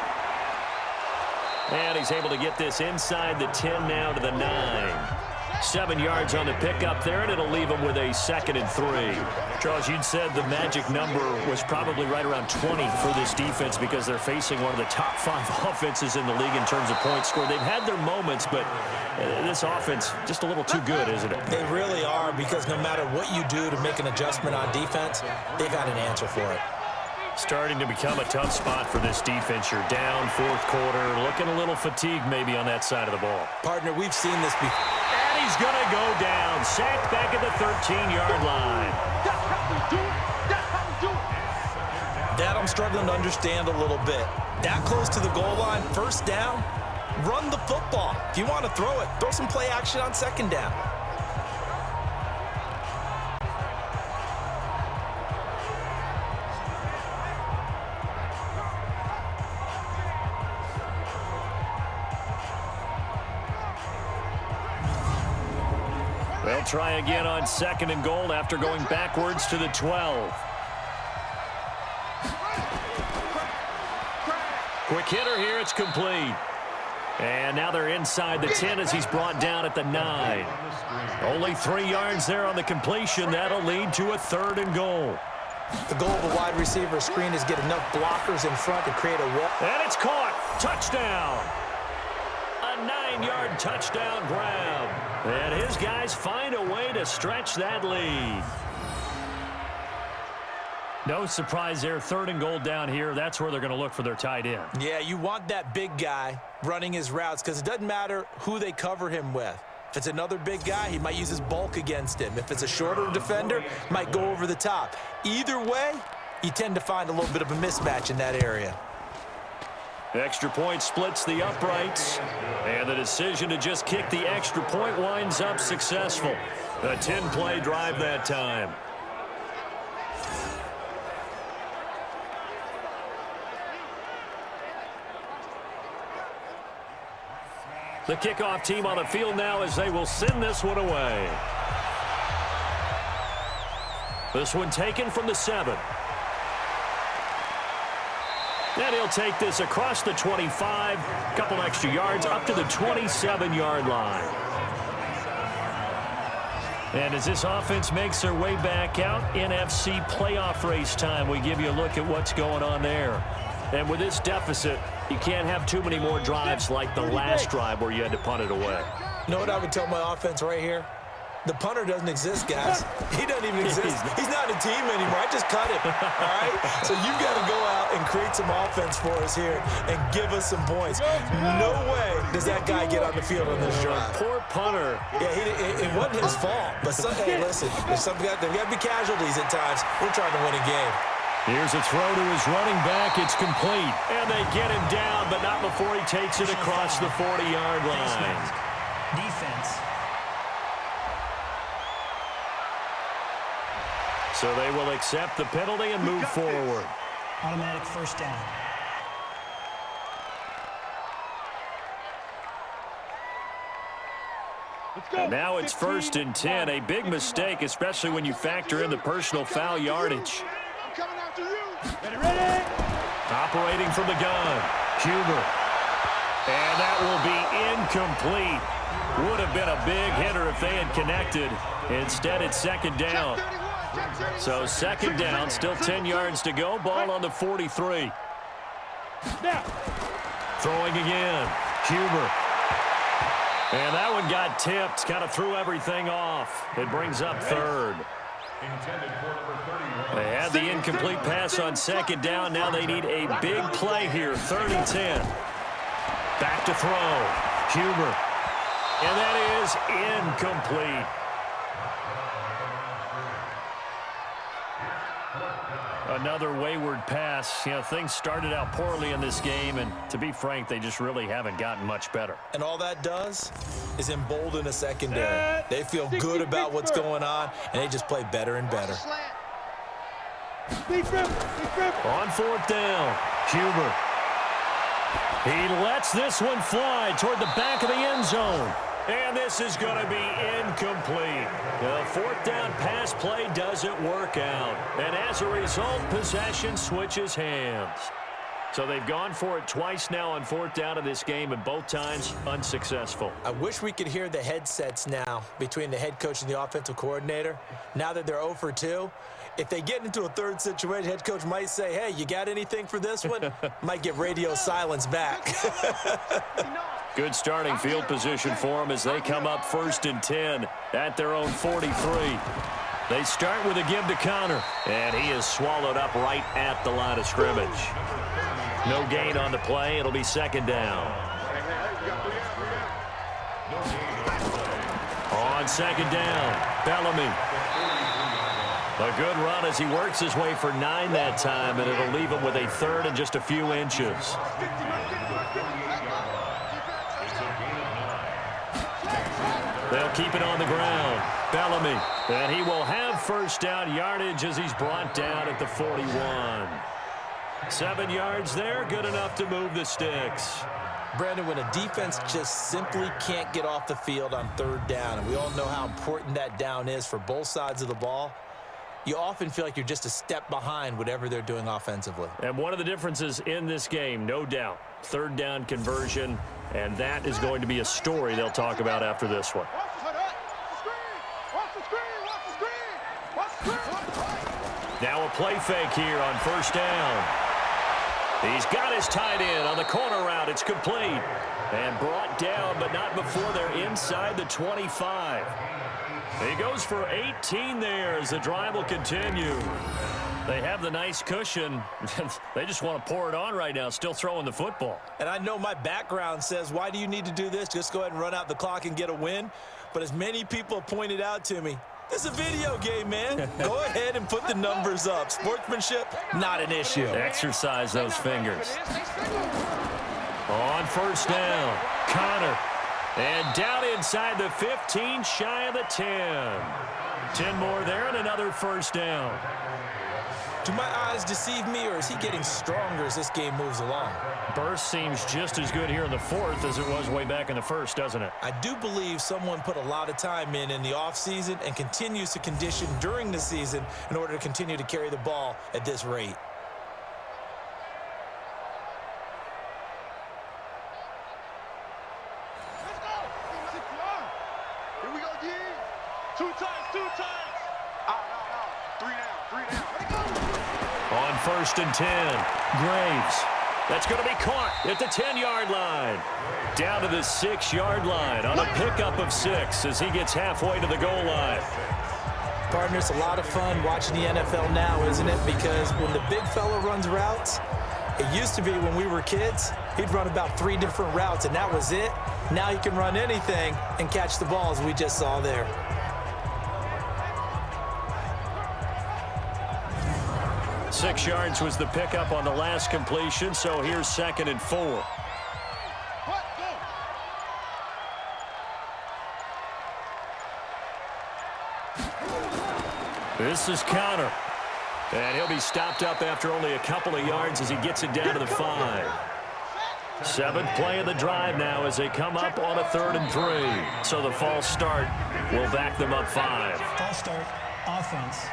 And he's able to get this inside the 10 now to the 9. 7 yards on the pickup there, and it'll leave him with a 2nd and 3. Charles, you'd said the magic number was probably right around 20 for this defense because they're facing one of the top 5 offenses in the league in terms of points scored. They've had their moments, but this offense just a little too good, isn't it? They really are, because no matter what you do to make an adjustment on defense, they've got an answer for it. Starting to become a tough spot for this defense. You're down 4th quarter, looking a little fatigued maybe on that side of the ball. Partner, we've seen this before. And he's going to go down, sacked back at the 13-yard line. That I'm struggling to understand a little bit. That close to the goal line, first down, run the football. If you want to throw it, throw some play action on 2nd down. They'll try again on 2nd and goal after going backwards to the 12. Quick hitter here, it's complete. And now they're inside the 10 as he's brought down at the 9. Only 3 yards there on the completion. That'll lead to a 3rd and goal. The goal of a wide receiver screen is get enough blockers in front to create a wall. And it's caught. Touchdown. A 9-yard touchdown grab. And his guys find a way to stretch that lead. No surprise there. 3rd and goal down here. That's where they're going to look for their tight end. Yeah, you want that big guy running his routes because it doesn't matter who they cover him with. If it's another big guy, he might use his bulk against him. If it's a shorter defender, he might go over the top. Either way, you tend to find a little bit of a mismatch in that area. Extra point splits the uprights, and the decision to just kick the extra point winds up successful. A 10-play drive that time. The kickoff team on the field now as they will send this one away. This one taken from the 7. And he'll take this across the 25, a couple extra yards up to the 27-yard line. And as this offense makes their way back out, NFC playoff race time, we give you a look at what's going on there. And with this deficit, you can't have too many more drives like the last drive where you had to punt it away. You know what I would tell my offense right here? The punter doesn't exist, guys. He doesn't even exist. He's not a team anymore. I just cut him, all right? So you've got to go out and create some offense for us here and give us some points. No way does that guy get on the field on this drive. Poor punter. Yeah, it wasn't his fault. But, hey, listen, there's got to be casualties at times. We're trying to win a game. Here's a throw to his running back. It's complete. And they get him down, but not before he takes it across the 40-yard line. Defense. So they will accept the penalty and move forward. Automatic first down. And now it's 1st and 10. A big mistake, especially when you factor in the personal foul yardage. I'm coming after you. Ready? Operating from the gun, Huber. And that will be incomplete. Would have been a big hitter if they had connected. Instead, it's 2nd down. So 2nd down, still 10 yards to go. Ball on the 43. Throwing again, Huber. And that one got tipped, kind of threw everything off. It brings up 3rd. They had the incomplete pass on 2nd down. Now they need a big play here, 3rd and 10. Back to throw, Huber. And that is incomplete. Another wayward pass. You know, things started out poorly in this game, and to be frank, they just really haven't gotten much better. And all that does is embolden a secondary. They feel good about what's going on, and they just play better and better. On 4th down, Huber. He lets this one fly toward the back of the end zone. And this is going to be incomplete. The 4th down pass play doesn't work out. And as a result, possession switches hands. So they've gone for it twice now on 4th down in this game, and both times unsuccessful. I wish we could hear the headsets now between the head coach and the offensive coordinator. Now that they're 0 for 2, if they get into a 3rd situation, head coach might say, hey, you got anything for this one? Might get radio silence back. Good starting field position for them as they come up 1st and 10 at their own 43. They start with a give to Connor, and he is swallowed up right at the line of scrimmage. No gain on the play. It'll be 2nd down. On 2nd down, Bellamy. A good run as he works his way for 9 that time, and it'll leave him with a 3rd and just a few inches. They'll keep it on the ground. Bellamy. And he will have 1st down yardage as he's brought down at the 41. 7 yards there, good enough to move the sticks. Brandon, when a defense just simply can't get off the field on 3rd down, and we all know how important that down is for both sides of the ball, you often feel like you're just a step behind whatever they're doing offensively. And one of the differences in this game, no doubt, 3rd down conversion, and that is going to be a story they'll talk about after this one. Now a play fake here on 1st down. He's got his tight end on the corner route. It's complete. And brought down, but not before they're inside the 25. He goes for 18 there as the drive will continue. They have the nice cushion. They just want to pour it on right now, still throwing the football. And I know my background says, why do you need to do this? Just go ahead and run out the clock and get a win. But as many people pointed out to me, this is a video game, man. Go ahead and put the numbers up. Sportsmanship, not an issue. Exercise those fingers. On 1st down, Connor. And down inside the 15, shy of the 10. 10 more there and another 1st down. Do my eyes deceive me, or is he getting stronger as this game moves along? Burst seems just as good here in the fourth as it was way back in the first, doesn't it? I do believe someone put a lot of time in the offseason and continues to condition during the season in order to continue to carry the ball at this rate. Let's go. Here we go, D. Two times. Out. 3 down. Let it go. On 1st and 10, Graves. That's going to be caught at the 10-yard line. Down to the 6-yard line on a pickup of 6 as he gets halfway to the goal line. Partner, it's a lot of fun watching the NFL now, isn't it? Because when the big fella runs routes, it used to be when we were kids, he'd run about 3 different routes, and that was it. Now he can run anything and catch the ball, as we just saw there. 6 yards was the pickup on the last completion, so here's 2nd and 4. This is Connor. And he'll be stopped up after only a couple of yards as he gets it down to the 5. 7th play of the drive now as they come up on a 3rd and 3. So the false start will back them up 5. False start, offense.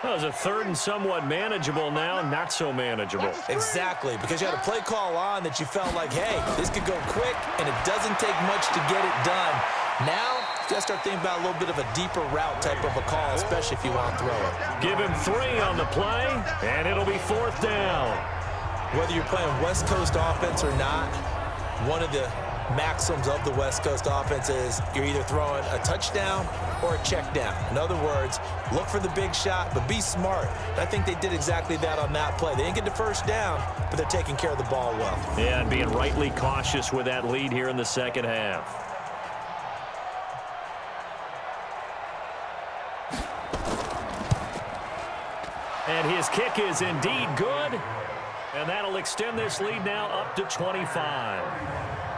Well, it's a 3rd and somewhat manageable now, not so manageable. Exactly, because you had a play call on that you felt like, hey, this could go quick, and it doesn't take much to get it done. Now, you got to start thinking about a little bit of a deeper route type of a call, especially if you want to throw it. Give him 3 on the play, and it'll be 4th down. Whether you're playing West Coast offense or not, one of the maxims of the West Coast offense is you're either throwing a touchdown or a check down. In other words, look for the big shot, but be smart. And I think they did exactly that on that play. They didn't get the first down, but they're taking care of the ball well. Yeah, and being rightly cautious with that lead here in the second half. And his kick is indeed good. And that'll extend this lead now up to 25.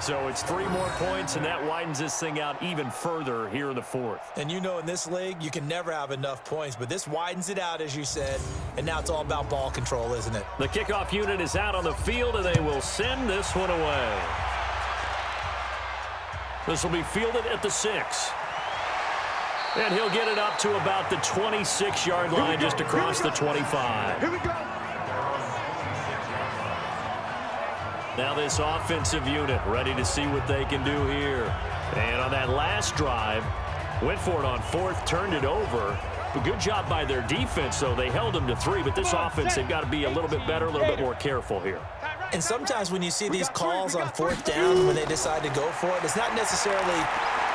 So it's 3 more points, and that widens this thing out even further here in the fourth. And you know in this league, you can never have enough points, but this widens it out, as you said, and now it's all about ball control, isn't it? The kickoff unit is out on the field, and they will send this one away. This will be fielded at the 6. And he'll get it up to about the 26-yard line, just across the 25. Here we go. Now this offensive unit ready to see what they can do here. And on that last drive, went for it on 4th, turned it over. A good job by their defense, though. They held them to 3, but this offense, they've got to be a little bit better, a little bit more careful here. And sometimes when you see these calls on 4th down, when they decide to go for it, it's not necessarily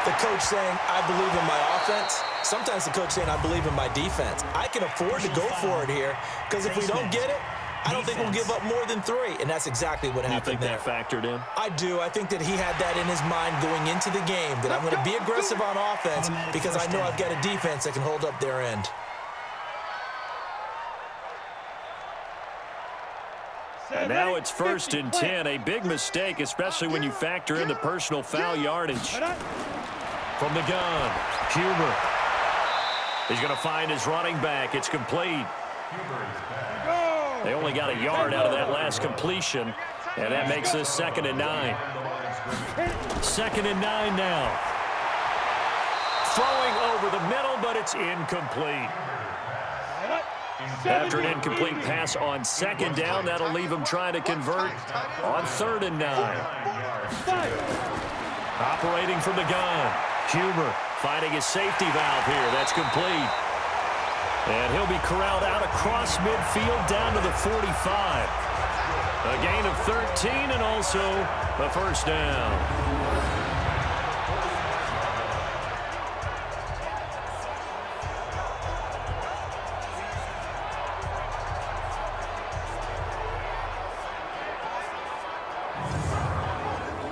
the coach saying, I believe in my offense. Sometimes the coach saying, I believe in my defense. I can afford to go for it here, because if we don't get it, I don't think we'll give up more than 3, and that's exactly what happened there. You think that factored in? I do. I think that he had that in his mind going into the game, that I'm going to be aggressive on offense because I know I've got a defense that can hold up their end. And now it's 1st and 10. A big mistake, especially when you factor in the personal foul yardage. From the gun, Huber. He's going to find his running back. It's complete. They only got a yard out of that last completion, and that makes this 2nd and 9. 2nd and 9 now. Throwing over the middle, but it's incomplete. After an incomplete pass on 2nd down, that'll leave him trying to convert on 3rd and 9. Operating from the gun, Huber finding his safety valve here. That's complete. And he'll be corralled out across midfield down to the 45. A gain of 13 and also a 1st down.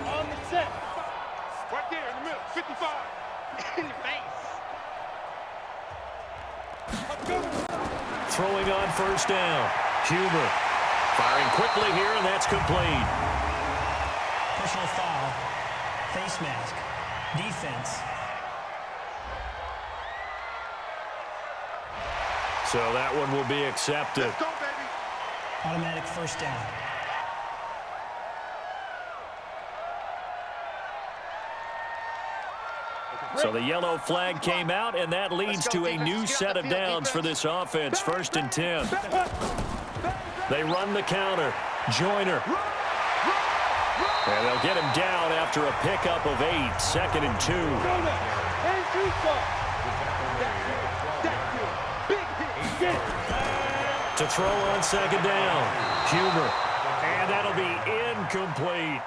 On the set. Right there in the middle. 55. In the face. Throwing on 1st down. Huber firing quickly here, and that's complete. Personal foul. Face mask. Defense. So that one will be accepted. Let's go, baby. Automatic first down. So the yellow flag came out, and that leads to a new set of downs for this offense. 1st and 10. They run the counter. Joyner. And they'll get him down after a pickup of 8. 2nd and 2. To throw on 2nd down. Huber. And that'll be incomplete.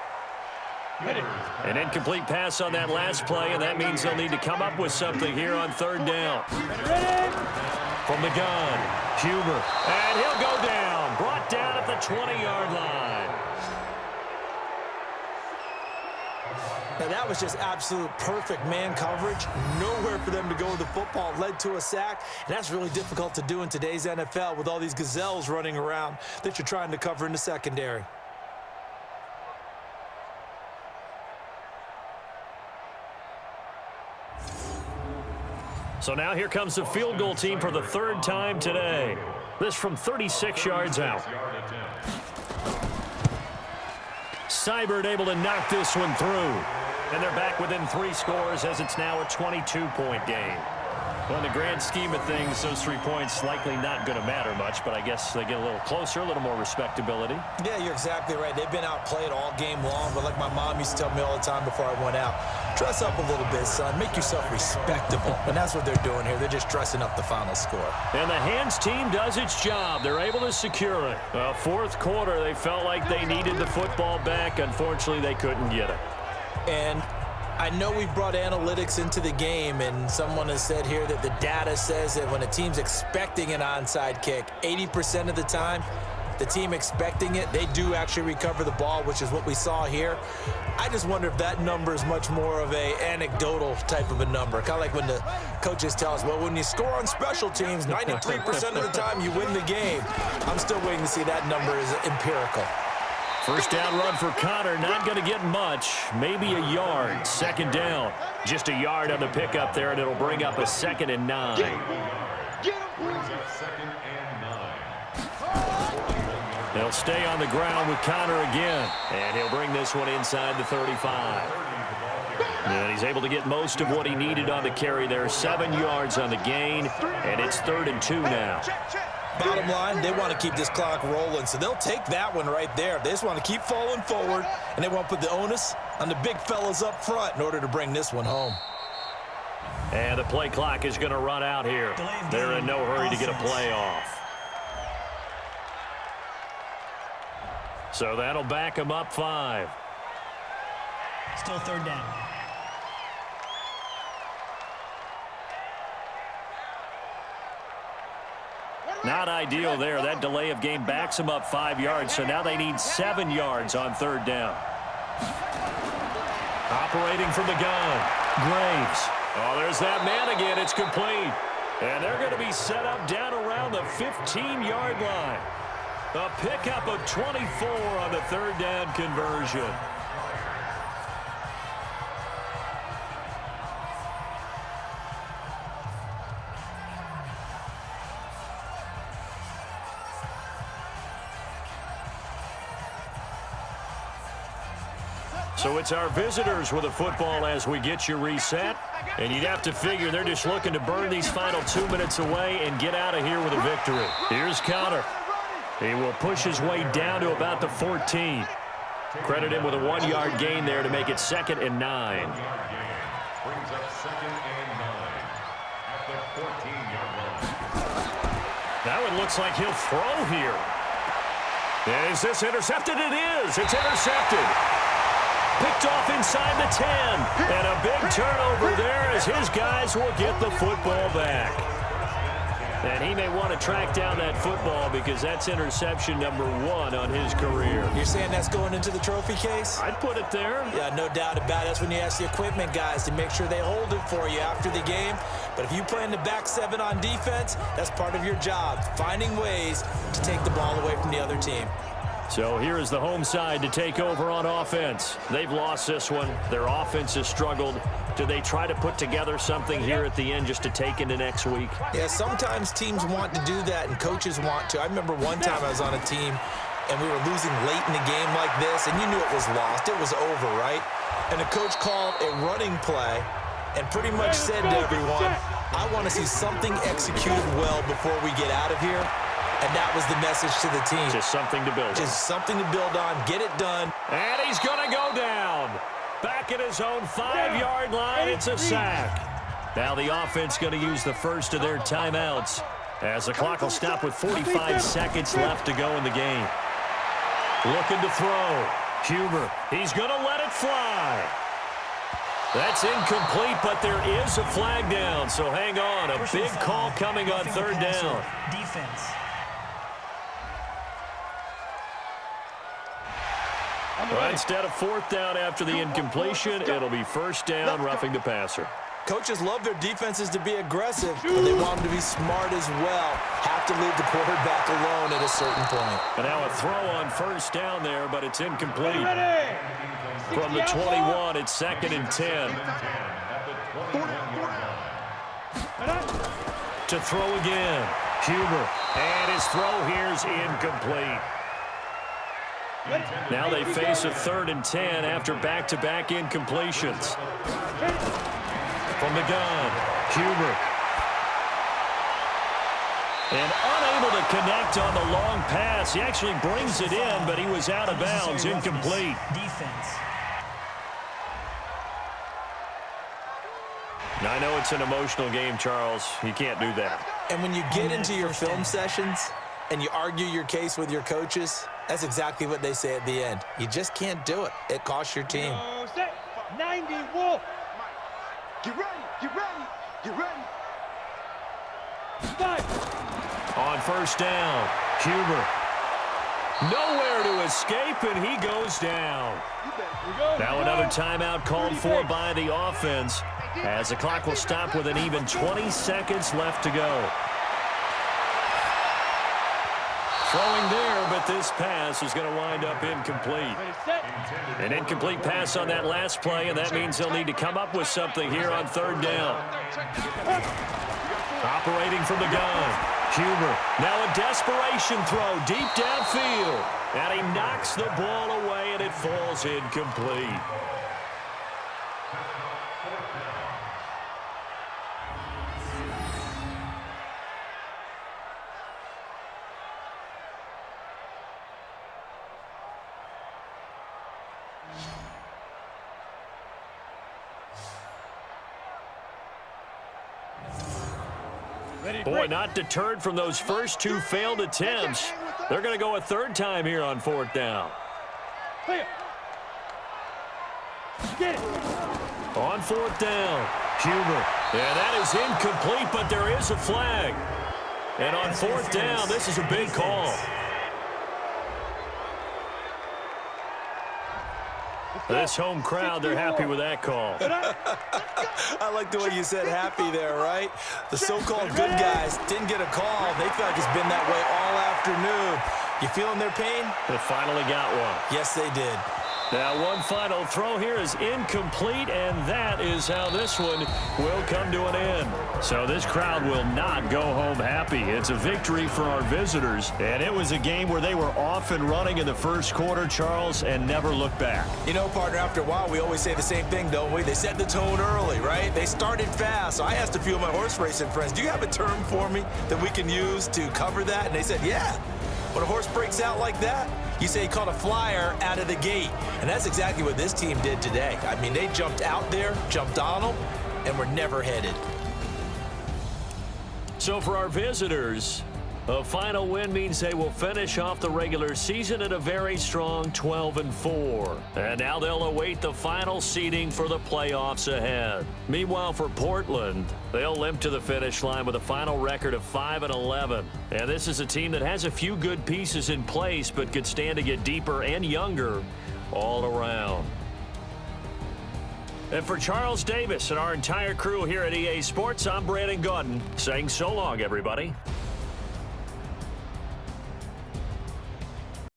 An incomplete pass on that last play, and that means they'll need to come up with something here on 3rd down. From the gun, Huber. And he'll go down. Brought down at the 20-yard line. Now, that was just absolute perfect man coverage. Nowhere for them to go with the football. Led to a sack, and that's really difficult to do in today's NFL with all these gazelles running around that you're trying to cover in the secondary. So now here comes the field goal team for the 3rd time today. This from 36 yards out. Seibert able to knock this one through. And they're back within 3 scores as it's now a 22-point game. Well, in the grand scheme of things, those 3 points likely not going to matter much, but I guess they get a little closer, a little more respectability. Yeah, you're exactly right. They've been outplayed all game long, but like my mom used to tell me all the time before I went out, dress up a little bit, son. Make yourself respectable. And that's what they're doing here. They're just dressing up the final score. And the hands team does its job. They're able to secure it. 4th quarter, they felt like they needed the football back. Unfortunately, they couldn't get it. And I know we've brought analytics into the game, and someone has said here that the data says that when a team's expecting an onside kick, 80% of the time, the team expecting it, they do actually recover the ball, which is what we saw here. I just wonder if that number is much more of a anecdotal type of a number. Kind of like when the coaches tell us, well, when you score on special teams, 93% of the time you win the game. I'm still waiting to see that number is empirical. First down run for Connor, not going to get much, maybe a yard. 2nd down, just a yard on the pickup there, and it'll bring up a 2nd and 9. They'll stay on the ground with Connor again, and he'll bring this one inside the 35. And he's able to get most of what he needed on the carry there. 7 yards on the gain, and it's 3rd and 2 now. Bottom line, they want to keep this clock rolling, so they'll take that one right there. They just want to keep falling forward, and they want to put the onus on the big fellas up front in order to bring this one home. And the play clock is going to run out here. They're in no hurry to get a play off. So that'll back them up 5. Still 3rd down. Not ideal there. That delay of game backs them up 5 yards, so now they need 7 yards on 3rd down. Operating from the gun, Graves. Oh, there's that man again. It's complete. And they're going to be set up down around the 15-yard line. A pickup of 24 on the 3rd down conversion. So it's our visitors with the football as we get you reset. And you'd have to figure they're just looking to burn these final 2 minutes away and get out of here with a victory. Here's Connor. He will push his way down to about the 14. Credit him with a 1-yard gain there to make it 2nd and 9. Brings up 2nd and 9 at the 14-yard line. That one looks like he'll throw here. And is this intercepted? It is. It's intercepted. Picked off inside the 10. And a big turnover there as his guys will get the football back. And he may want to track down that football because that's interception number 1 on his career. You're saying that's going into the trophy case? I'd put it there. Yeah, no doubt about it. That's when you ask the equipment guys to make sure they hold it for you after the game. But if you play in the back 7 on defense, that's part of your job, finding ways to take the ball away from the other team. So here is the home side to take over on offense. They've lost this one. Their offense has struggled. Do they try to put together something here at the end just to take into next week? Yeah, sometimes teams want to do that and coaches want to. I remember one time I was on a team and we were losing late in the game like this, and you knew it was lost. It was over, right? And the coach called a running play and pretty much said to everyone, I want to see something executed well before we get out of here. And that was the message to the team. Just something to build on. Just something to build on. Get it done. And he's going to go down. Back at his own 5-yard line, it's a sack. Now the offense going to use the first of their timeouts as the clock will stop with 45 seconds left to go in the game. Looking to throw. Huber, he's going to let it fly. That's incomplete, but there is a flag down, so hang on. A big call coming on third down. Defense. Well, instead of fourth down after the incompletion, it'll be first down, roughing the passer. Coaches love their defenses to be aggressive, but they want them to be smart as well. Have to leave the quarterback alone at a certain point. And now a throw on first down there, but it's incomplete. From the 21, it's 2nd and 10. To throw again. Huber. And his throw here's incomplete. Now they face a 3rd and 10 after back-to-back incompletions. From the gun, Huber. And unable to connect on the long pass. He actually brings it in, but he was out of bounds, incomplete. Defense. Now, I know it's an emotional game, Charles. You can't do that. And when you get into your film sessions and you argue your case with your coaches, that's exactly what they say at the end. You just can't do it. It costs your team. 90 Wolf. Get ready, get ready, get ready. On first down, Huber. Nowhere to escape, and he goes down. Now another timeout called for by the offense as the clock will stop with an even 20 seconds left to go. Throwing there, but this pass is going to wind up incomplete. An incomplete pass on that last play, and that means they'll need to come up with something here on third down. Operating from the gun, Huber. Now a desperation throw deep downfield. And he knocks the ball away, and it falls incomplete. Boy, not deterred from those first two failed attempts. They're going to go a third time here on fourth down. Get it. On fourth down, Huber. Yeah, that is incomplete, but there is a flag. And on fourth down, this is a big call. This home crowd, they're happy with that call. I like the way you said happy there, right? The so-called good guys didn't get a call. They feel like it's been that way all afternoon. You feeling their pain? They finally got one. Yes, they did. Now one final throw here is incomplete, and that is how this one will come to an end. So this crowd will not go home happy. It's a victory for our visitors, and it was a game where they were off and running in the first quarter, Charles, and never looked back. You know, partner, after a while, we always say the same thing, don't we? They set the tone early, right? They started fast. So I asked a few of my horse racing friends, do you have a term for me that we can use to cover that? And they said, yeah. When a horse breaks out like that, you say he caught a flyer out of the gate. And that's exactly what this team did today. I mean, they jumped out there, jumped on them, and were never headed. So for our visitors, a final win means they will finish off the regular season at a very strong 12-4. And now they'll await the final seeding for the playoffs ahead. Meanwhile, for Portland, they'll limp to the finish line with a final record of 5-11. And this is a team that has a few good pieces in place, but could stand to get deeper and younger all around. And for Charles Davis and our entire crew here at EA Sports, I'm Brandon Gaudin saying so long, everybody.